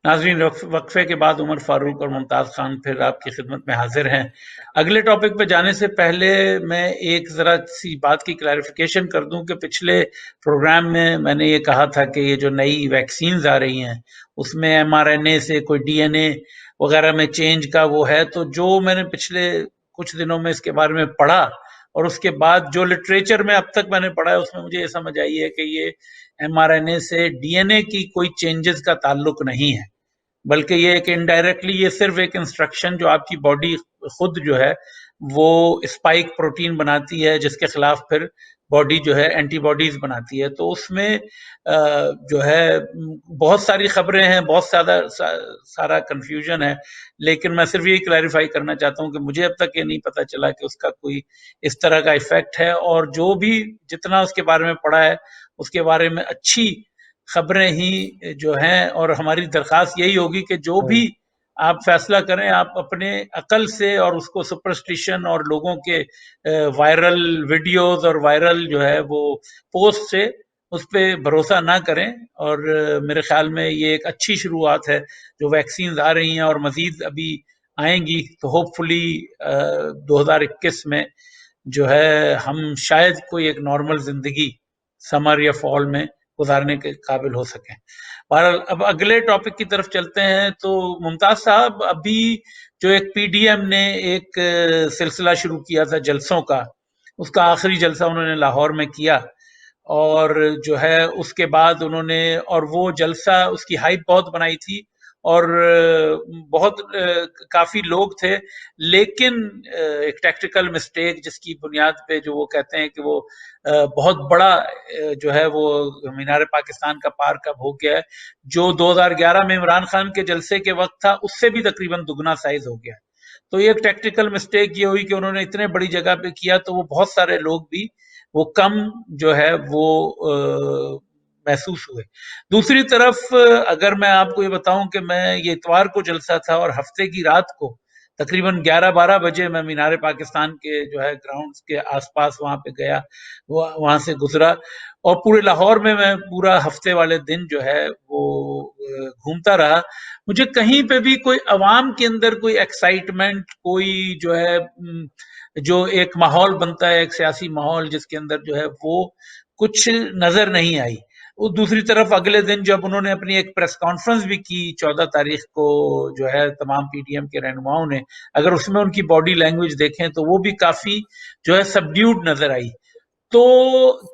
ناظرین وقفے کے بعد عمر فاروق اور ممتاز خان پھر آپ کی خدمت میں حاضر ہیں. اگلے ٹاپک پہ جانے سے پہلے میں ایک ذرا سی بات کی کلیریفیکیشن کر دوں کہ پچھلے پروگرام میں نے یہ کہا تھا کہ یہ جو نئی ویکسینز آ رہی ہیں اس میں mRNA سے کوئی DNA وغیرہ میں چینج کا وہ ہے. تو جو میں نے پچھلے کچھ دنوں میں اس کے بارے میں پڑھا اور اس کے بعد جو لٹریچر میں اب تک میں نے پڑھا ہے اس میں مجھے یہ سمجھ آئی ہے کہ یہ mRNA سے DNA کی کوئی چینجز کا تعلق نہیں ہے، بلکہ یہ ایک انڈائریکٹلی یہ صرف ایک انسٹرکشن جو آپ کی باڈی خود جو ہے وہ اسپائک پروٹین بناتی ہے جس کے خلاف پھر باڈی جو ہے اینٹی باڈیز بناتی ہے. تو اس میں جو ہے بہت ساری خبریں ہیں، بہت سارا کنفیوژن ہے، لیکن میں صرف یہی کلیریفائی کرنا چاہتا ہوں کہ مجھے اب تک یہ نہیں پتا چلا کہ اس کا کوئی اس طرح کا ایفیکٹ ہے. اور جو بھی جتنا اس کے بارے میں پڑھا ہے اس کے بارے میں اچھی خبریں ہی جو ہیں، اور ہماری درخواست یہی ہوگی کہ جو بھی آپ فیصلہ کریں آپ اپنے عقل سے اور اس کو سپرسٹیشن اور لوگوں کے وائرل ویڈیوز اور وائرل جو ہے وہ پوسٹ سے اس پہ بھروسہ نہ کریں. اور میرے خیال میں یہ ایک اچھی شروعات ہے جو ویکسینز آ رہی ہیں اور مزید ابھی آئیں گی تو ہوپ فلی 2021 میں جو ہے ہم شاید کوئی ایک نارمل زندگی سمر یا فال میں گزارنے کے قابل ہو سکیں. بہرحال اب اگلے ٹاپک کی طرف چلتے ہیں. تو ممتاز صاحب ابھی جو ایک پی ڈی ایم نے ایک سلسلہ شروع کیا تھا جلسوں کا، اس کا آخری جلسہ انہوں نے لاہور میں کیا، اور جو ہے اس کے بعد انہوں نے اور وہ جلسہ اس کی ہائپ بہت بنائی تھی اور بہت کافی لوگ تھے، لیکن ایک ٹیکٹیکل مسٹیک جس کی بنیاد پہ جو وہ کہتے ہیں کہ وہ بہت بڑا جو ہے وہ مینار پاکستان کا پارک اب ہو گیا ہے، جو 2011 میں عمران خان کے جلسے کے وقت تھا اس سے بھی تقریباً دگنا سائز ہو گیا. تو یہ ایک ٹیکٹیکل مسٹیک یہ ہوئی کہ انہوں نے اتنے بڑی جگہ پہ کیا تو وہ بہت سارے لوگ بھی وہ کم جو ہے وہ محسوس ہوئے. دوسری طرف اگر میں آپ کو یہ بتاؤں کہ میں یہ اتوار کو جلسہ تھا اور ہفتے کی رات کو تقریباً 11-12 بجے میں مینار پاکستان کے جو ہے گراؤنڈز کے آس پاس وہاں پہ گیا، وہاں سے گزرا، اور پورے لاہور میں پورا ہفتے والے دن جو ہے وہ گھومتا رہا. مجھے کہیں پہ بھی کوئی عوام کے اندر کوئی ایکسائٹمنٹ، کوئی جو ہے جو ایک ماحول بنتا ہے ایک سیاسی ماحول جس کے اندر جو ہے وہ کچھ نظر نہیں آئی. دوسری طرف اگلے دن جب انہوں نے اپنی ایک پریس کانفرنس بھی کی 14 تاریخ کو جو ہے تمام پی ڈی ایم کے رہنماؤں نے، اگر اس میں ان کی باڈی لینگویج دیکھیں تو وہ بھی کافی جو ہے سبڈیوڈ نظر آئی. تو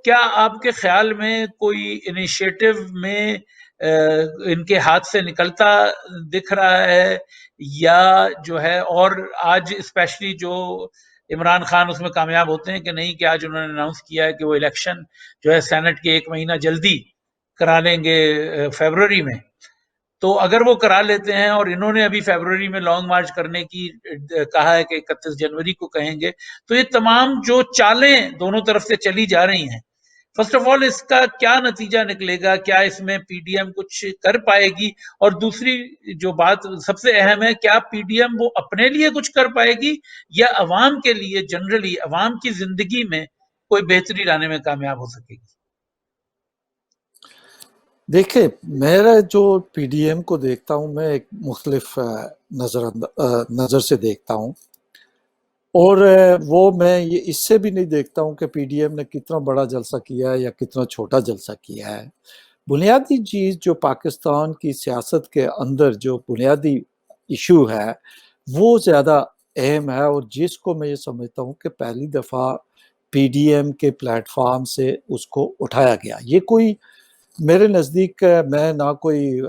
کیا آپ کے خیال میں کوئی انیشیٹو میں ان کے ہاتھ سے نکلتا دکھ رہا ہے، یا جو ہے اور آج اسپیشلی جو عمران خان اس میں کامیاب ہوتے ہیں کہ نہیں کہ آج انہوں نے اناؤنس کیا ہے کہ وہ الیکشن جو ہے سینٹ کے 1 مہینہ جلدی کرا لیں گے فیبروری میں، تو اگر وہ کرا لیتے ہیں اور انہوں نے ابھی فیبروری میں لانگ مارچ کرنے کی کہا ہے کہ 31 جنوری کو کہیں گے، تو یہ تمام جو چالیں دونوں طرف سے چلی جا رہی ہیں، فرسٹ آف آل اس کا کیا نتیجہ نکلے گا؟ کیا اس میں پی ڈی ایم کچھ کر پائے گی؟ اور دوسری جو بات سب سے اہم ہے، کیا پی ڈی ایم وہ اپنے لیے کچھ کر پائے گی یا عوام کے لیے، جنرلی عوام کی زندگی میں کوئی بہتری لانے میں کامیاب ہو سکے گی؟ دیکھیں، میرا جو پی ڈی ایم کو دیکھتا ہوں میں ایک مختلف نظر سے دیکھتا ہوں، اور وہ میں یہ اس سے بھی نہیں دیکھتا ہوں کہ پی ڈی ایم نے کتنا بڑا جلسہ کیا ہے یا کتنا چھوٹا جلسہ کیا ہے. بنیادی چیز جو پاکستان کی سیاست کے اندر جو بنیادی ایشو ہے وہ زیادہ اہم ہے، اور جس کو میں یہ سمجھتا ہوں کہ پہلی دفعہ پی ڈی ایم کے پلیٹ فارم سے اس کو اٹھایا گیا. یہ کوئی میرے نزدیک میں نہ کوئی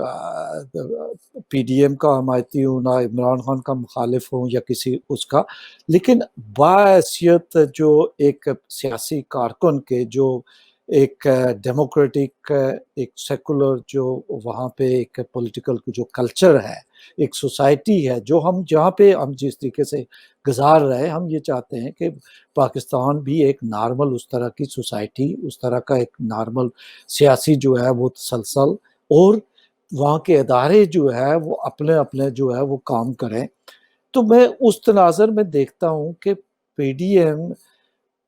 پی ڈی ایم کا حمایتی ہوں، نہ عمران خان کا مخالف ہوں یا کسی اس کا، لیکن باحیثیت جو ایک سیاسی کارکن کے جو ایک ڈیموکریٹک ایک سیکولر جو وہاں پہ ایک پولیٹیکل جو کلچر ہے، ایک سوسائٹی ہے جو ہم جہاں پہ ہم جس طریقے سے گزار رہے ہیں، ہم یہ چاہتے ہیں کہ پاکستان بھی ایک نارمل اس طرح کی سوسائٹی، اس طرح کا ایک نارمل سیاسی جو ہے وہ تسلسل، اور وہاں کے ادارے جو ہے وہ اپنے اپنے جو ہے وہ کام کریں۔ تو میں اس تناظر میں دیکھتا ہوں کہ پی ڈی ایم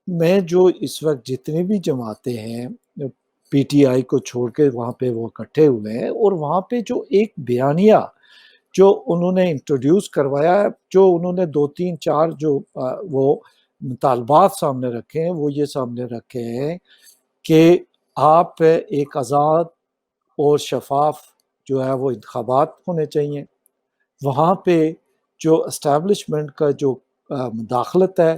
میں جو اس وقت جتنی بھی جماعتیں ہیں، پی ٹی آئی کو چھوڑ کے وہاں پہ وہ اکٹھے ہوئے ہیں، اور وہاں پہ جو ایک بیانیہ جو انہوں نے انٹروڈیوس کروایا ہے، جو انہوں نے 2 3 4 جو وہ مطالبات سامنے رکھے ہیں، وہ یہ سامنے رکھے ہیں کہ آپ ایک آزاد اور شفاف جو ہے وہ انتخابات ہونے چاہیے، وہاں پہ جو اسٹیبلشمنٹ کا جو مداخلت ہے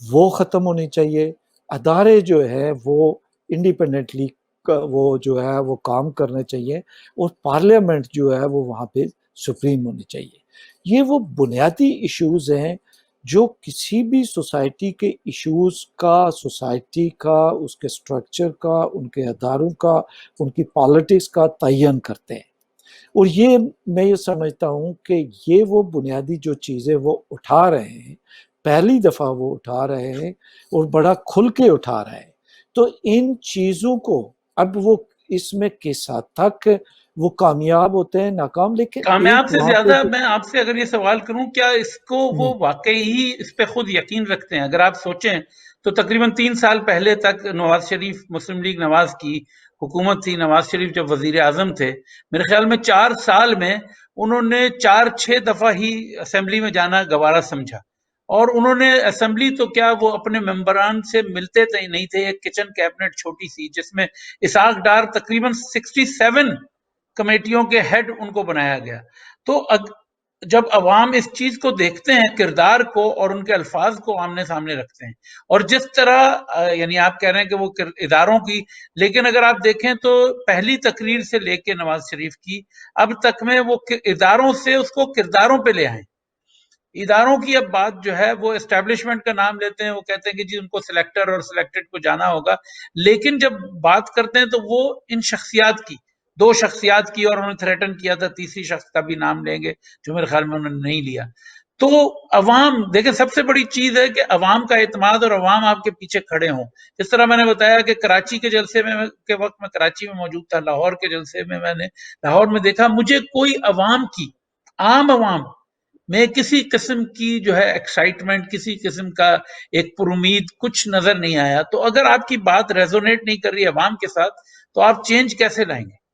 وہ ختم ہونی چاہیے، ادارے جو ہے وہ انڈیپینڈنٹلی وہ جو ہے وہ کام کرنے چاہیے، اور پارلیمنٹ جو ہے وہ وہاں پہ سپریم ہونی چاہیے۔ یہ وہ بنیادی ایشوز ہیں جو کسی بھی سوسائٹی کے ایشوز کا، سوسائٹی کا، اس کے سٹرکچر کا، ان کے اداروں کا، ان کی پالیٹکس کا تعین کرتے ہیں۔ اور یہ میں یہ سمجھتا ہوں کہ یہ وہ بنیادی جو چیزیں وہ اٹھا رہے ہیں، پہلی دفعہ وہ اٹھا رہے ہیں اور بڑا کھل کے اٹھا رہے ہیں، تو ان چیزوں کو اب وہ اس میں کس حد تک وہ کامیاب ہوتے ہیں، ناکام، لیکن کامیاب ایک سے وہاں پہ زیادہ میں آپ سے اگر یہ سوال کروں، کیا اس کو وہ واقعی ہی اس پہ خود یقین رکھتے ہیں؟ اگر آپ سوچیں تو تقریباً 3 سال پہلے تک نواز شریف، مسلم لیگ نواز کی حکومت تھی، نواز شریف جب وزیر اعظم تھے، میرے خیال میں 4 سال میں انہوں نے 4 6 دفعہ ہی اسمبلی میں جانا گوارا سمجھا، اور انہوں نے اسمبلی تو کیا، وہ اپنے ممبران سے ملتے نہیں تھے۔ ایک کچن کیبنٹ چھوٹی سی جس میں اسحاق ڈار تقریباً 67 کمیٹیوں کے ہیڈ ان کو بنایا گیا۔ تو جب عوام اس چیز کو دیکھتے ہیں، کردار کو اور ان کے الفاظ کو آمنے سامنے رکھتے ہیں، اور جس طرح یعنی آپ کہہ رہے ہیں کہ وہ اداروں کی، لیکن اگر آپ دیکھیں تو پہلی تقریر سے لے کے نواز شریف کی اب تک میں وہ اداروں سے اس کو کرداروں پہ لے آئیں۔ اداروں کی اب بات جو ہے وہ اسٹیبلشمنٹ کا نام لیتے ہیں، وہ کہتے ہیں کہ جی ان کو سلیکٹر اور سلیکٹڈ کو جانا ہوگا، لیکن جب بات کرتے ہیں تو وہ ان شخصیات کی، 2 شخصیات کی، اور انہوں نے تھریٹن کیا تھا تیسری شخص کا بھی نام لیں گے، جو میرے خیال میں انہوں نے نہیں لیا۔ تو عوام دیکھیں، سب سے بڑی چیز ہے کہ عوام کا اعتماد اور عوام آپ کے پیچھے کھڑے ہوں۔ جس طرح میں نے بتایا کہ کراچی کے جلسے میں کے وقت میں کراچی میں موجود تھا، لاہور کے جلسے میں میں نے لاہور میں دیکھا، مجھے کوئی عوام کی، عام عوام میں کسی قسم کی جو ہے ایکسائٹمنٹ، کسی قسم کا ایک پر امید کچھ نظر نہیں آیا۔ تو اگر آپ کی بات ریزونیٹ نہیں کر رہی عوام کے ساتھ تو آپ چینج کیسے لائیں گے؟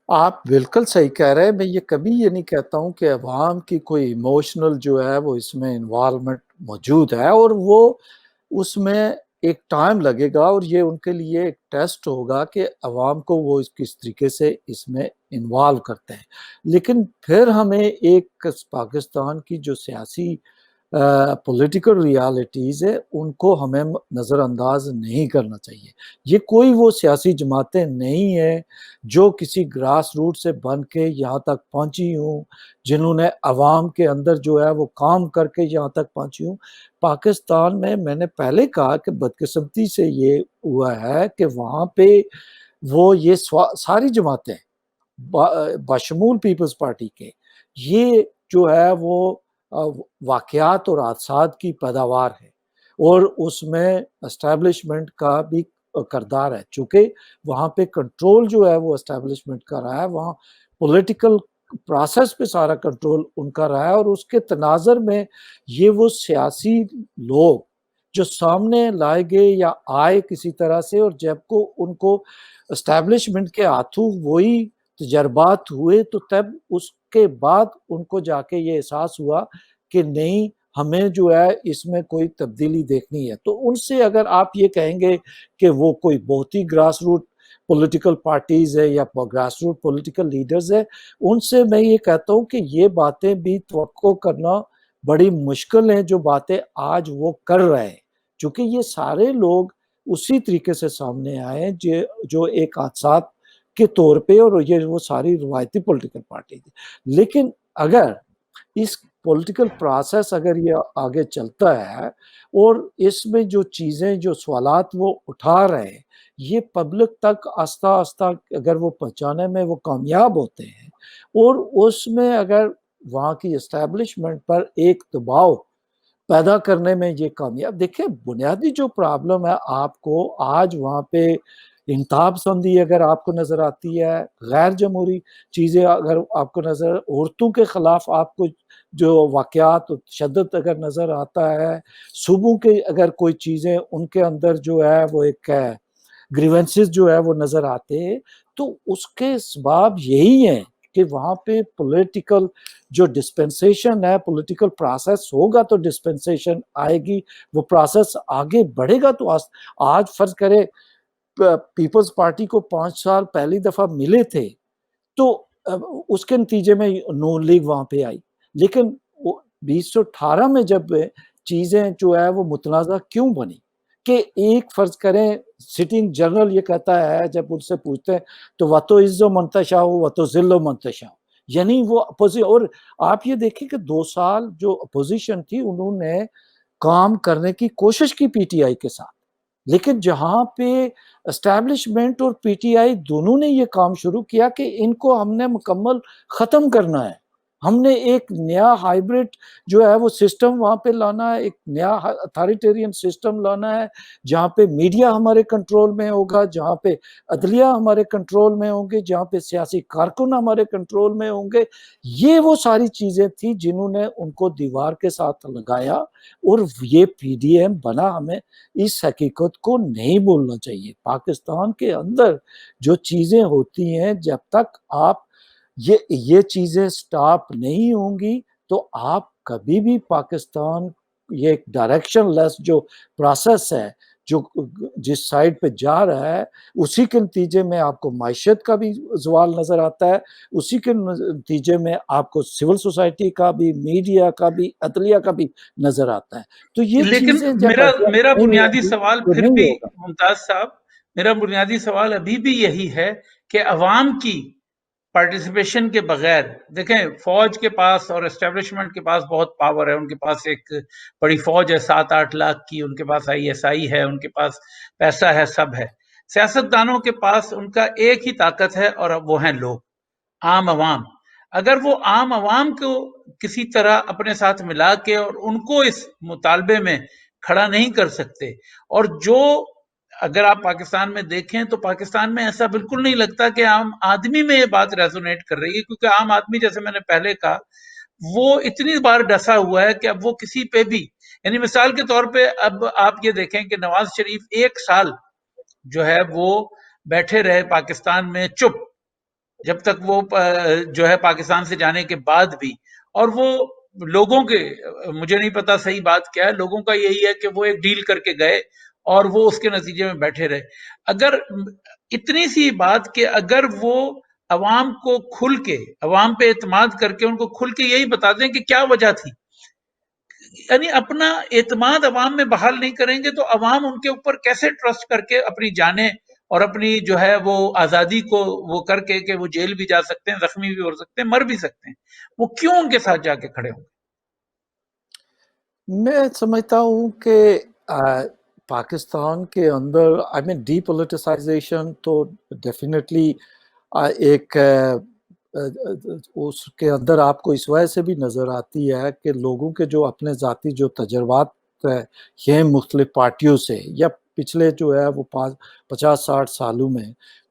آپ بالکل صحیح کہہ رہے ہیں۔ میں یہ کبھی یہ نہیں کہتا ہوں کہ عوام کی کوئی ایموشنل جو ہے وہ اس میں انوالومنٹ موجود ہے، اور وہ اس میں ایک ٹائم لگے گا، اور یہ ان کے لیے ایک ٹیسٹ ہوگا کہ عوام کو وہ کس طریقے سے اس میں انوالو کرتے ہیں۔ لیکن پھر ہمیں ایک پاکستان کی جو سیاسی پولیٹیکل ریالٹیز ہے ان کو ہمیں نظر انداز نہیں کرنا چاہیے۔ یہ کوئی وہ سیاسی جماعتیں نہیں ہیں جو کسی گراس روٹ سے بن کے یہاں تک پہنچی ہوں، جنہوں نے عوام کے اندر جو ہے وہ کام کر کے یہاں تک پہنچی ہوں۔ پاکستان میں نے پہلے کہا کہ بدقسمتی سے یہ ہوا ہے کہ وہاں پہ وہ یہ ساری جماعتیں بشمول پیپلز پارٹی کے، یہ جو ہے وہ واقعات اور حادثات کی پیداوار ہے، اور اس میں اسٹیبلشمنٹ کا بھی کردار ہے، چونکہ وہاں پہ کنٹرول جو ہے وہ اسٹیبلشمنٹ کا رہا ہے، وہاں پولیٹیکل پروسیس پہ سارا کنٹرول ان کا رہا ہے، اور اس کے تناظر میں یہ وہ سیاسی لوگ جو سامنے لائے گئے یا آئے کسی طرح سے، اور جب کو ان کو اسٹیبلشمنٹ کے ہاتھوں وہی تجربات ہوئے تو تب اس کے بعد ان کو جا کے یہ احساس ہوا کہ نہیں، ہمیں جو ہے اس میں کوئی تبدیلی دیکھنی ہے۔ تو ان سے اگر آپ یہ کہیں گے کہ وہ کوئی بہت ہی گراس روٹ پولیٹیکل پارٹیز ہے یا گراس روٹ پولیٹیکل لیڈرز ہے، ان سے میں یہ کہتا ہوں کہ یہ باتیں بھی توقع کرنا بڑی مشکل ہیں جو باتیں آج وہ کر رہے ہیں، چونکہ یہ سارے لوگ اسی طریقے سے سامنے آئے جو ایک حادثات کے طور پہ، اور یہ وہ ساری روایتی پولیٹیکل پارٹی تھی۔ لیکن اگر اس پولیٹیکل پروسیس اگر یہ آگے چلتا ہے اور اس میں جو چیزیں جو سوالات وہ اٹھا رہے ہیں یہ پبلک تک آہستہ آہستہ اگر وہ پہنچانے میں وہ کامیاب ہوتے ہیں اور اس میں اگر وہاں کی اسٹیبلشمنٹ پر ایک دباؤ پیدا کرنے میں یہ کامیاب، دیکھیں بنیادی جو پرابلم ہے آپ کو آج وہاں پہ انتہا پسندی اگر آپ کو نظر آتی ہے، غیر جمہوری چیزیں اگر آپ کو نظر، عورتوں کے خلاف آپ کو جو واقعات و تشدد اگر نظر آتا ہے، صوبوں کے اگر کوئی چیزیں ان کے اندر جو ہے وہ ایک گریونسز جو ہے وہ نظر آتے ہیں، تو اس کے اسباب یہی ہیں کہ وہاں پہ پولیٹیکل جو ڈسپنسیشن ہے، پولیٹیکل پروسیس ہوگا تو ڈسپنسیشن آئے گی، وہ پروسیس آگے بڑھے گا تو آج فرض کرے پیپلز پارٹی کو 5 سال پہلی دفعہ ملے تھے تو اس کے نتیجے میں نون لیگ وہاں پہ آئی، لیکن 1918 میں جب چیزیں جو ہے وہ متنازع کیوں بنی کہ ایک فرض کریں سٹنگ جنرل یہ کہتا ہے جب ان سے پوچھتے ہیں تو وَتو عِزُّ منتشا ہو وَتو ذِلُّ منتشا ہو، یعنی وہ اور آپ یہ دیکھیں کہ 2 سال جو اپوزیشن تھی انہوں نے کام کرنے کی کوشش کی پی ٹی آئی کے ساتھ، لیکن جہاں پہ اسٹیبلشمنٹ اور پی ٹی آئی دونوں نے یہ کام شروع کیا کہ ان کو ہم نے مکمل ختم کرنا ہے، ہم نے ایک نیا ہائیبرڈ جو ہے وہ سسٹم وہاں پہ لانا ہے، ایک نیا اتھارٹیرین سسٹم لانا ہے جہاں پہ میڈیا ہمارے کنٹرول میں ہوگا، جہاں پہ عدلیہ ہمارے کنٹرول میں ہوں گے، جہاں پہ سیاسی کارکن ہمارے کنٹرول میں ہوں گے۔ یہ وہ ساری چیزیں تھیں جنہوں نے ان کو دیوار کے ساتھ لگایا اور یہ پی ڈی ایم بنا۔ ہمیں اس حقیقت کو نہیں بولنا چاہیے، پاکستان کے اندر جو چیزیں ہوتی ہیں جب تک آپ یہ چیزیں سٹاپ نہیں ہوں گی تو آپ کبھی بھی پاکستان یہ ایک ڈائریکشن لیس جو پروسیس ہے جو جس سائڈ پہ جا رہا ہے اسی کے نتیجے میں آپ کو معیشت کا بھی زوال نظر آتا ہے، اسی کے نتیجے میں آپ کو سول سوسائٹی کا بھی، میڈیا کا بھی، عدلیہ کا بھی نظر آتا ہے۔ تو یہ لیکن چیزیں جب میرا نہیں ہوں بنیادی گی سوال تو پھر نہیں بھی ہوگا۔ ممتاز صاحب، میرا بنیادی سوال ابھی بھی یہی ہے کہ عوام کی پارٹیسپیشن کے بغیر، دیکھیں فوج کے پاس اور اسٹیبلشمنٹ کے پاس بہت پاور ہے، ان کے پاس ایک بڑی فوج ہے 7-8 لاکھ کی، ان کے پاس ISI ہے، ان کے پاس پیسہ ہے، سب ہے۔ سیاست دانوں کے پاس ان کا ایک ہی طاقت ہے اور وہ ہیں لوگ، عام عوام۔ اگر وہ عام عوام کو کسی طرح اپنے ساتھ ملا کے اور ان کو اس مطالبے میں کھڑا نہیں کر سکتے، اور جو اگر آپ پاکستان میں دیکھیں تو پاکستان میں ایسا بالکل نہیں لگتا کہ عام آدمی میں یہ بات ریزونیٹ کر رہی ہے، کیونکہ عام آدمی جیسے میں نے پہلے کہا وہ اتنی بار ڈسا ہوا ہے کہ اب وہ کسی پہ بھی، یعنی مثال کے طور پہ اب آپ یہ دیکھیں کہ نواز شریف 1 سال جو ہے وہ بیٹھے رہے پاکستان میں چپ، جب تک وہ جو ہے پاکستان سے جانے کے بعد بھی، اور وہ لوگوں کے، مجھے نہیں پتا صحیح بات کیا ہے، لوگوں کا یہی ہے کہ وہ ایک ڈیل کر کے گئے اور وہ اس کے نتیجے میں بیٹھے رہے۔ اگر اتنی سی بات کہ اگر وہ عوام کو کھل کے، عوام پہ اعتماد کر کے ان کو کھل کے یہی بتا دیں کہ کیا وجہ تھی، یعنی اپنا اعتماد عوام میں بحال نہیں کریں گے تو عوام ان کے اوپر کیسے ٹرسٹ کر کے اپنی جانیں اور اپنی جو ہے وہ آزادی کو وہ کر کے کہ وہ جیل بھی جا سکتے ہیں، زخمی بھی ہو سکتے ہیں، مر بھی سکتے ہیں، وہ کیوں ان کے ساتھ جا کے کھڑے ہوں گے؟ میں سمجھتا ہوں کہ پاکستان کے اندر ڈی پولیٹیسائزیشن تو ڈیفینیٹلی ایک اس کے اندر آپ کو اس وجہ سے بھی نظر آتی ہے کہ لوگوں کے جو اپنے ذاتی جو تجربات ہیں مختلف پارٹیوں سے یا پچھلے جو ہے وہ 50-60 سالوں میں،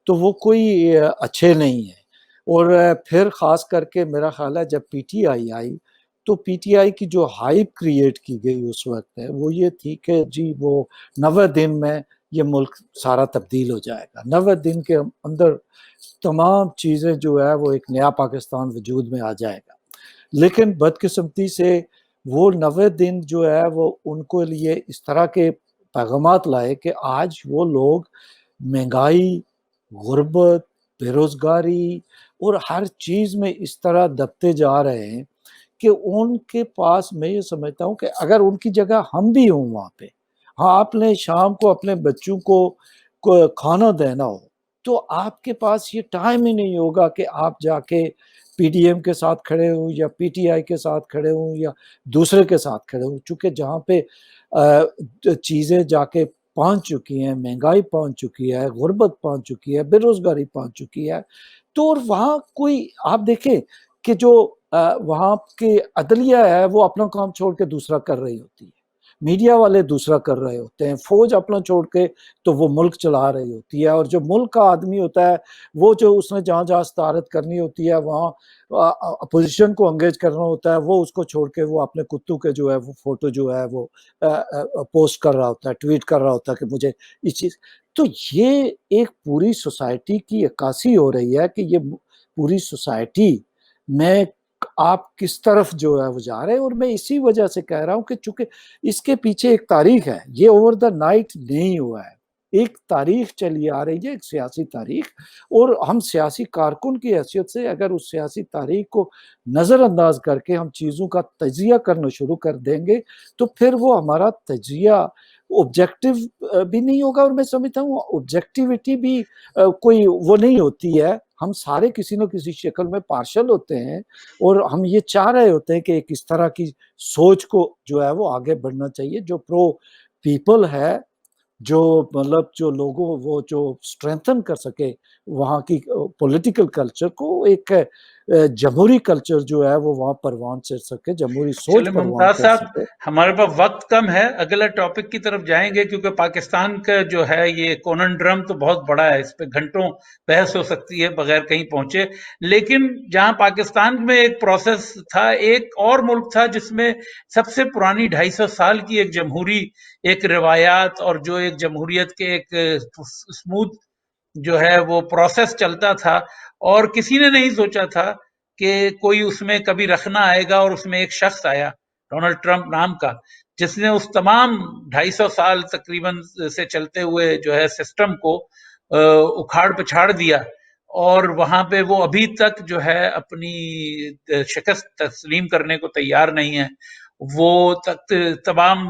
تو وہ کوئی اچھے نہیں ہیں، اور پھر خاص کر کے میرا خیال ہے جب پی ٹی آئی آئی تو پی ٹی آئی کی جو ہائپ کریٹ کی گئی اس وقت ہے وہ یہ تھی کہ جی وہ 90 دن میں یہ ملک سارا تبدیل ہو جائے گا، 90 دن کے اندر تمام چیزیں جو ہے وہ ایک نیا پاکستان وجود میں آ جائے گا۔ لیکن بدقسمتی سے وہ 90 دن جو ہے وہ ان کو لیے اس طرح کے پیغامات لائے کہ آج وہ لوگ مہنگائی، غربت، بے روزگاری اور ہر چیز میں اس طرح دبتے جا رہے ہیں کہ ان کے پاس، میں یہ سمجھتا ہوں کہ اگر ان کی جگہ ہم بھی ہوں وہاں پہ، ہاں آپ نے شام کو اپنے بچوں کو کھانا دینا ہو تو آپ کے پاس یہ ٹائم ہی نہیں ہوگا کہ آپ جا کے پی ڈی ایم کے ساتھ کھڑے ہوں یا پی ٹی آئی کے ساتھ کھڑے ہوں یا دوسرے کے ساتھ کھڑے ہوں، چونکہ جہاں پہ چیزیں جا کے پہنچ چکی ہیں، مہنگائی پہنچ چکی ہے، غربت پہنچ چکی ہے، بے روزگاری پہنچ چکی ہے، تو اور وہاں کوئی آپ دیکھیں کہ جو وہاں کی عدلیہ ہے وہ اپنا کام چھوڑ کے دوسرا کر رہی ہوتی ہے، میڈیا والے دوسرا کر رہے ہوتے ہیں، فوج اپنا چھوڑ کے تو وہ ملک چلا رہی ہوتی ہے، اور جو ملک کا آدمی ہوتا ہے وہ جو اس نے جہاں جہاں صدارت کرنی ہوتی ہے وہاں اپوزیشن کو انگیج کرنا ہوتا ہے، وہ اس کو چھوڑ کے وہ اپنے کتوں کے جو ہے وہ فوٹو جو ہے وہ پوسٹ کر رہا ہوتا ہے، ٹویٹ کر رہا ہوتا ہے کہ مجھے اس چیز. تو یہ ایک پوری سوسائٹی کی عکاسی ہو رہی ہے کہ یہ پوری سوسائٹی میں آپ کس طرف جو ہے وہ جا رہے ہیں. اور میں اسی وجہ سے کہہ رہا ہوں کہ چونکہ اس کے پیچھے ایک تاریخ ہے، یہ اوور دا نائٹ نہیں ہوا ہے، ایک تاریخ چلی آ رہی ہے، ایک سیاسی تاریخ، اور ہم سیاسی کارکن کی حیثیت سے اگر اس سیاسی تاریخ کو نظر انداز کر کے ہم چیزوں کا تجزیہ کرنا شروع کر دیں گے تو پھر وہ ہمارا تجزیہ آبجیکٹو بھی نہیں ہوگا. اور میں سمجھتا ہوں آبجیکٹیوٹی بھی کوئی وہ نہیں ہوتی ہے، ہم سارے کسی نہ کسی شکل میں پارشل ہوتے ہیں، اور ہم یہ چاہ رہے ہوتے ہیں کہ ایک اس طرح کی سوچ کو جو ہے وہ آگے بڑھنا چاہیے جو پرو پیپل ہے، جو مطلب جو لوگوں وہ جو اسٹرینتھن کر سکے وہاں کی پولیٹیکل کلچر کو، ایک جمہوری کلچر جو ہے وہ وہاں پروان چڑھ سکے، جمہوری سوچ چلے پروان ممتاز چڑھ صاحب، سکے. ہمارے پاس وقت کم ہے، اگلا ٹاپک کی طرف جائیں گے کیونکہ پاکستان کا جو ہے یہ کوننڈرم تو بہت بڑا ہے، اس پہ گھنٹوں بحث ہو سکتی ہے بغیر کہیں پہنچے. لیکن جہاں پاکستان میں ایک پروسیس تھا، ایک اور ملک تھا جس میں سب سے پرانی 250 سال کی ایک جمہوری ایک روایات اور جو ایک جمہوریت کے ایک اسموتھ جو ہے وہ پروسیس چلتا تھا، اور کسی نے نہیں سوچا تھا کہ کوئی اس میں کبھی رکھنا آئے گا. اور اس میں ایک شخص آیا ڈونلڈ ٹرمپ نام کا، جس نے اس تمام 250 سال تقریباً سے چلتے ہوئے جو ہے سسٹم کو اکھاڑ پچھاڑ دیا. اور وہاں پہ وہ ابھی تک جو ہے اپنی شکست تسلیم کرنے کو تیار نہیں ہے. وہ تمام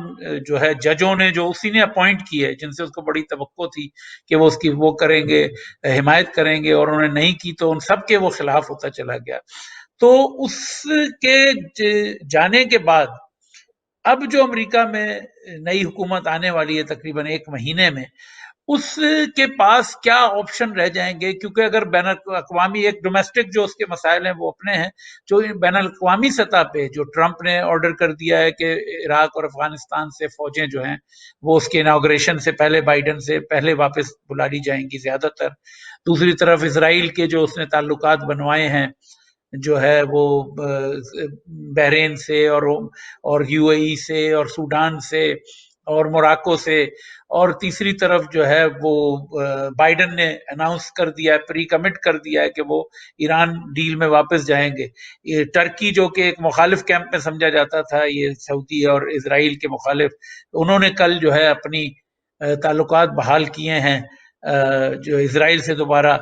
جو ہے ججوں نے جو اسی نے اپوائنٹ کی ہے، جن سے اس کو بڑی توقع تھی کہ وہ اس کی وہ کریں گے، حمایت کریں گے، اور انہوں نے نہیں کی تو ان سب کے وہ خلاف ہوتا چلا گیا. تو اس کے جانے کے بعد اب جو امریکہ میں نئی حکومت آنے والی ہے تقریباً 1 مہینے میں، اس کے پاس کیا آپشن رہ جائیں گے؟ کیونکہ اگر بین الاقوامی ایک ڈومیسٹک جو اس کے مسائل ہیں وہ اپنے ہیں، جو بین الاقوامی سطح پہ جو ٹرمپ نے آرڈر کر دیا ہے کہ عراق اور افغانستان سے فوجیں جو ہیں وہ اس کے اناگوریشن سے پہلے بائیڈن سے پہلے واپس بلا لی جائیں گی زیادہ تر. دوسری طرف اسرائیل کے جو اس نے تعلقات بنوائے ہیں جو ہے وہ بحرین سے اور یو اے ای سے اور سوڈان سے اور موراکو سے، اور تیسری طرف جو ہے وہ بائیڈن نے اناؤنس کر دیا ہے، پری کمٹ کر دیا ہے کہ وہ ایران ڈیل میں واپس جائیں گے. یہ ٹرکی جو کہ ایک مخالف کیمپ میں سمجھا جاتا تھا، یہ سعودی اور اسرائیل کے مخالف، انہوں نے کل جو ہے اپنی تعلقات بحال کیے ہیں جو اسرائیل سے دوبارہ،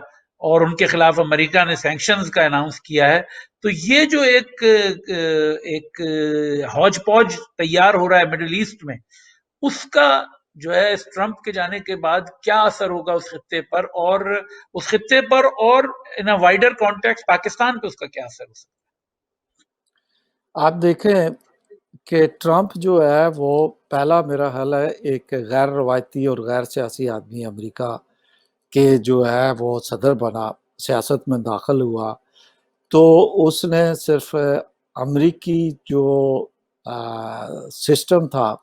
اور ان کے خلاف امریکہ نے سینکشنز کا اناؤنس کیا ہے. تو یہ جو ایک ہوج پوج تیار ہو رہا ہے مڈل ایسٹ میں، اس کا جو ہے اس ٹرمپ کے جانے کے بعد کیا اثر ہوگا اس خطے پر، اور اس خطے پر اور ان اے وائڈر کانٹیکسٹ پاکستان پہ اس کا کیا اثر ہو سکتا آپ دیکھیں کہ ٹرمپ جو ہے وہ پہلا میرا خیال ہے ایک غیر روایتی اور غیر سیاسی آدمی امریکہ کے جو ہے وہ صدر بنا، سیاست میں داخل ہوا تو اس نے صرف امریکی جو سسٹم تھا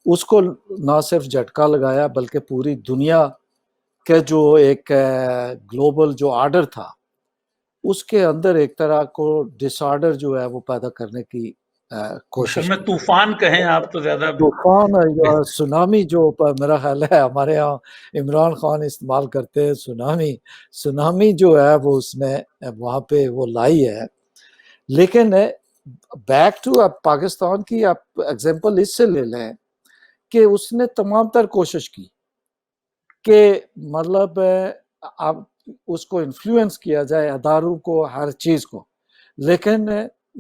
اس کو نہ صرف جھٹکا لگایا بلکہ پوری دنیا کے جو ایک گلوبل جو آرڈر تھا اس کے اندر ایک طرح کو ڈس آرڈر جو ہے وہ پیدا کرنے کی ہے؟ اصل کوشش میں کی. طوفان کہیں آپ تو زیادہ طوفان یا بہتر. سونامی جو میرا خیال ہے ہمارے ہاں عمران خان استعمال کرتے ہیں، سونامی جو ہے وہ اس نے وہاں پہ وہ لائی ہے. لیکن بیک ٹو پاکستان کی آپ ایگزامپل اس سے لے لیں کہ اس نے تمام تر کوشش کی کہ مطلب اب اس کو انفلوئنس کیا جائے اداروں کو، ہر چیز کو، لیکن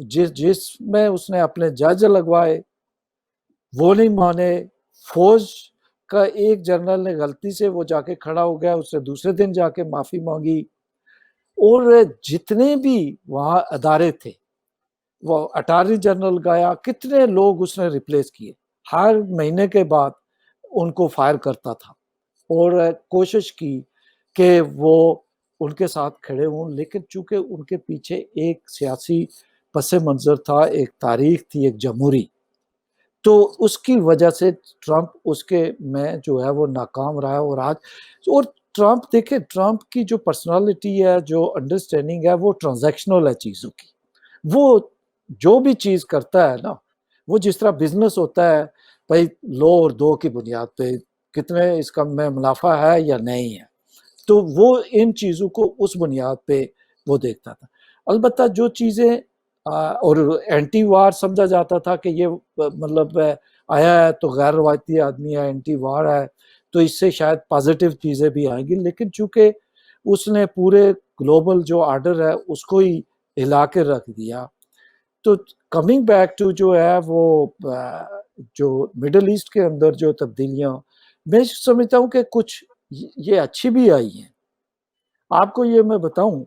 جس میں اس نے اپنے جج لگوائے وہ نہیں مانے. فوج کا ایک جنرل نے غلطی سے وہ جا کے کھڑا ہو گیا، اس سے دوسرے دن جا کے معافی مانگی. اور جتنے بھی وہاں ادارے تھے وہ اٹارنی جنرل گیا, کتنے لوگ اس نے ریپلیس کیے, ہر مہینے کے بعد ان کو فائر کرتا تھا اور کوشش کی کہ وہ ان کے ساتھ کھڑے ہوں, لیکن چونکہ ان کے پیچھے ایک سیاسی پس منظر تھا, ایک تاریخ تھی, ایک جمہوری, تو اس کی وجہ سے ٹرمپ اس کے میں جو ہے وہ ناکام رہا. اور آج اور ٹرمپ دیکھیں, ٹرمپ کی جو پرسنالٹی ہے, جو انڈرسٹینڈنگ ہے, وہ ٹرانزیکشنل ہے چیزوں کی. وہ جو بھی چیز کرتا ہے نا, وہ جس طرح بزنس ہوتا ہے بھائی لو اور دو کی بنیاد پہ کتنے اس کا میں منافع ہے یا نہیں ہے, تو وہ ان چیزوں کو اس بنیاد پہ وہ دیکھتا تھا. البتہ جو چیزیں اور اینٹی وار سمجھا جاتا تھا کہ یہ مطلب آیا ہے تو غیر روایتی آدمی ہے, اینٹی وار ہے, تو اس سے شاید پازیٹیو چیزیں بھی آئیں گی, لیکن چونکہ اس نے پورے گلوبل جو آرڈر ہے اس کو ہی ہلا کے رکھ دیا. تو کمنگ بیک ٹو جو ہے وہ جو مڈل ایسٹ کے اندر جو تبدیلیاں, میں سمجھتا ہوں کہ کچھ یہ اچھی بھی آئی ہیں. آپ کو یہ میں بتاؤں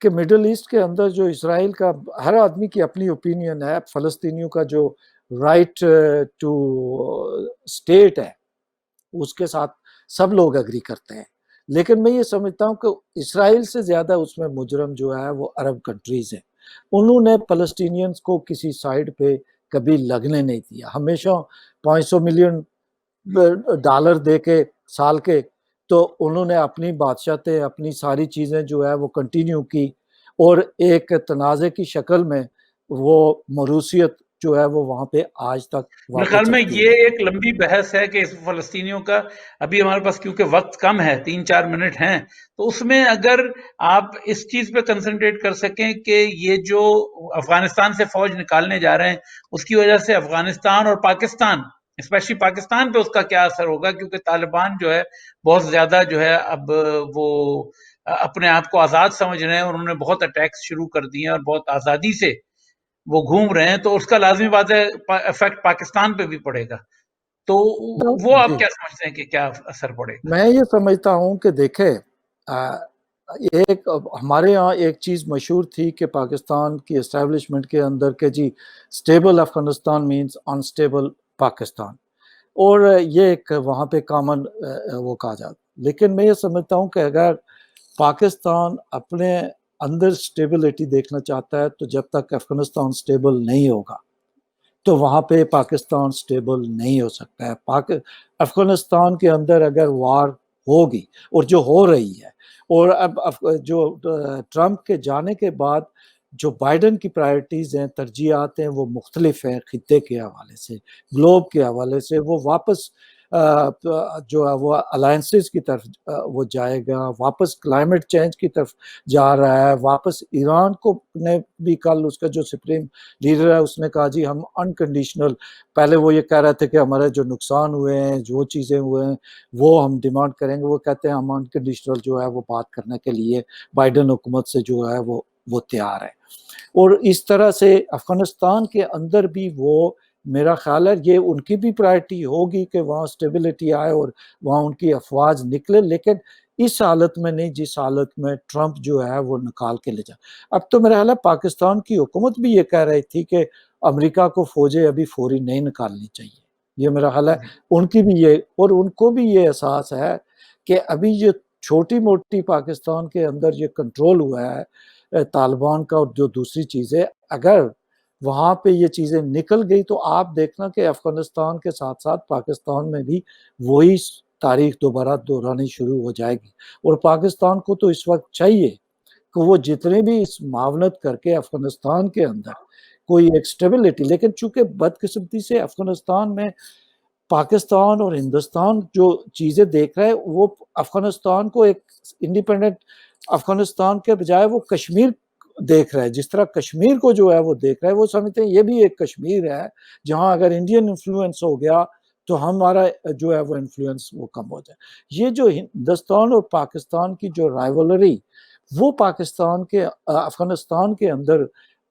کہ مڈل ایسٹ کے اندر جو اسرائیل کا, ہر آدمی کی اپنی اوپینین ہے, فلسطینیوں کا جو رائٹ ٹو اسٹیٹ ہے اس کے ساتھ سب لوگ اگری کرتے ہیں, لیکن میں یہ سمجھتا ہوں کہ اسرائیل سے زیادہ اس میں مجرم جو ہے وہ عرب کنٹریز ہیں. انہوں نے فلسطینینز کو کسی سائڈ پہ کبھی لگنے نہیں دیا, ہمیشہ $500 ملین دے کے سال کے, تو انہوں نے اپنی بادشاہتیں, اپنی ساری چیزیں جو ہے وہ کنٹینیو کی, اور ایک تنازع کی شکل میں وہ موروثیت جو ہے وہ وہاں پہ آج تک میرے واقع خیال میں چلتی یہ ہے. ایک لمبی بحث ہے کہ اس فلسطینیوں کا, ابھی ہمارے پاس کیونکہ وقت کم ہے, 3-4 منٹ ہیں, تو اس میں اگر آپ اس چیز پہ کنسنٹریٹ کر سکیں کہ یہ جو افغانستان سے فوج نکالنے جا رہے ہیں اس کی وجہ سے افغانستان اور پاکستان, اسپیشلی پاکستان پہ اس کا کیا اثر ہوگا, کیونکہ طالبان جو ہے بہت زیادہ جو ہے اب وہ اپنے آپ کو آزاد سمجھ رہے ہیں, اور انہوں نے بہت اٹیکس شروع کر دیے ہیں اور بہت آزادی سے وہ گھوم رہے ہیں, تو اس کا لازمی بات ہے افیکٹ پاکستان پہ بھی پڑے گا. تو وہ آپ جی, کیا سمجھتے ہیں کہ کیا اثر پڑے گا؟ میں یہ سمجھتا ہوں کہ دیکھیں, ایک ہمارے ہاں ایک چیز مشہور تھی کہ پاکستان کی اسٹیبلشمنٹ کے اندر کہ جی stable Afghanistan means unstable Pakistan, اور یہ ایک وہاں پہ کامن وہ کہا جاتا. لیکن میں یہ سمجھتا ہوں کہ اگر پاکستان اپنے اندر سٹیبلٹی دیکھنا چاہتا ہے, تو جب تک افغانستان سٹیبل نہیں ہوگا تو وہاں پہ پاکستان سٹیبل نہیں ہو سکتا ہے. افغانستان کے اندر اگر وار ہوگی, اور جو ہو رہی ہے, اور اب جو ٹرمپ کے جانے کے بعد جو بائیڈن کی پرائرٹیز ہیں, ترجیحات ہیں, وہ مختلف ہیں, خطے کے حوالے سے, گلوب کے حوالے سے. وہ واپس جو ہے وہ الائنسز کی طرف وہ جائے گا, واپس کلائمیٹ چینج کی طرف جا رہا ہے, واپس ایران کو نے بھی کل اس کا جو سپریم لیڈر ہے اس نے کہا جی ہم انکنڈیشنل, پہلے وہ یہ کہہ رہے تھے کہ ہمارے جو نقصان ہوئے ہیں, جو چیزیں ہوئے ہیں وہ ہم ڈیمانڈ کریں گے, وہ کہتے ہیں ہم انکنڈیشنل جو ہے وہ بات کرنے کے لیے بائیڈن حکومت سے جو ہے وہ تیار ہے. اور اس طرح سے افغانستان کے اندر بھی وہ, میرا خیال ہے یہ ان کی بھی پرائرٹی ہوگی کہ وہاں سٹیبلٹی آئے اور وہاں ان کی افواج نکلے, لیکن اس حالت میں نہیں جس حالت میں ٹرمپ جو ہے وہ نکال کے لے جائے. اب تو میرا خیال ہے پاکستان کی حکومت بھی یہ کہہ رہی تھی کہ امریکہ کو فوجیں ابھی فوری نہیں نکالنی چاہیے, یہ میرا خیال ہے ان کی بھی یہ, اور ان کو بھی یہ احساس ہے کہ ابھی یہ چھوٹی موٹی پاکستان کے اندر یہ کنٹرول ہوا ہے طالبان کا, اور جو دوسری چیزیں اگر وہاں پہ یہ چیزیں نکل گئی تو آپ دیکھنا کہ افغانستان کے ساتھ ساتھ پاکستان میں بھی وہی تاریخ دوبارہ دہرانی شروع ہو جائے گی. اور پاکستان کو تو اس وقت چاہیے کہ وہ جتنے بھی اس معاونت کر کے افغانستان کے اندر کوئی ایک سٹیبلٹی, لیکن چونکہ بدقسمتی سے افغانستان میں پاکستان اور ہندوستان جو چیزیں دیکھ رہے ہیں وہ افغانستان کو ایک انڈیپینڈنٹ افغانستان کے بجائے وہ کشمیر دیکھ رہے ہیں. جس طرح کشمیر کو جو ہے وہ دیکھ رہے ہیں, وہ سمجھتے ہیں یہ بھی ایک کشمیر ہے جہاں اگر انڈین انفلوئنس ہو گیا تو ہمارا جو ہے وہ انفلوئنس وہ کم ہو جائے. یہ جو ہندوستان اور پاکستان کی جو رائیولری, وہ پاکستان کے افغانستان کے اندر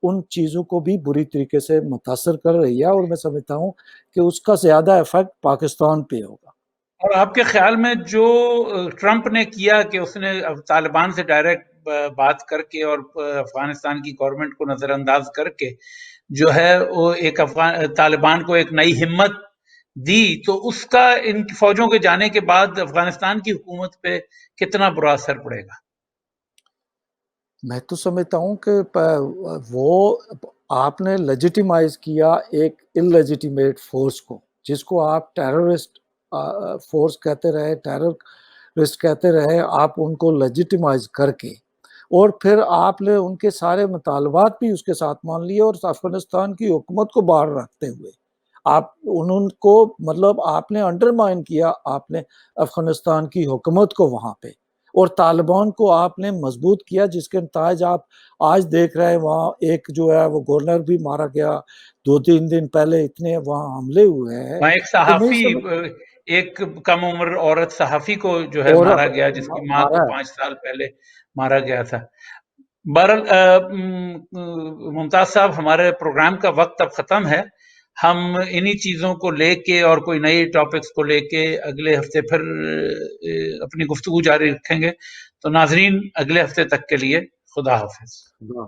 ان چیزوں کو بھی بری طریقے سے متاثر کر رہی ہے, اور میں سمجھتا ہوں کہ اس کا زیادہ ایفیکٹ پاکستان پہ ہوگا. اور آپ کے خیال میں جو ٹرمپ نے کیا کہ اس نے طالبان سے ڈائریکٹ بات کر کے اور افغانستان کی گورنمنٹ کو نظر انداز کر کے جو ہے وہ ایک طالبان کو ایک نئی ہمت دی، تو اس کا ان فوجوں کے جانے کے بعد افغانستان کی حکومت پہ کتنا برا اثر پڑے گا؟ میں تو سمجھتا ہوں کہ وہ آپ نے لیجیٹیمائز کیا ایک انلیجیٹیمیٹ فورس کو، جس کو آپ ٹیررسٹ فورس کہتے رہے، ٹیررسٹ کہتے رہے، آپ ان کو لیجیٹیمائز کر کے اور پھر آپ نے ان کے سارے مطالبات بھی اس کے ساتھ مان لیے، اور افغانستان کی حکومت کو باہر رکھتے ہوئے آپ ان کو مطلب آپ نے انڈرمائن کیا آپ نے افغانستان کی حکومت کو وہاں پہ، اور طالبان کو آپ نے مضبوط کیا، جس کے نتائج آپ آج دیکھ رہے ہیں۔ وہاں ایک جو ہے وہ گورنر بھی مارا گیا، 2-3 دن پہلے اتنے وہاں حملے ہوئے ہیں وہاں ایک کہ نہیں صحافی، سمجھ، ایک کم عمر عورت صحافی کو جو ہے اور مارا گیا، جس کی ماں کو مارا 5 سال پہلے مارا گیا تھا۔ بہرحال ممتاز صاحب، ہمارے پروگرام کا وقت اب ختم ہے، ہم انہی چیزوں کو لے کے اور کوئی نئی ٹاپکس کو لے کے اگلے ہفتے پھر اپنی گفتگو جاری رکھیں گے۔ تو ناظرین، اگلے ہفتے تک کے لیے خدا حافظ۔ ہے۔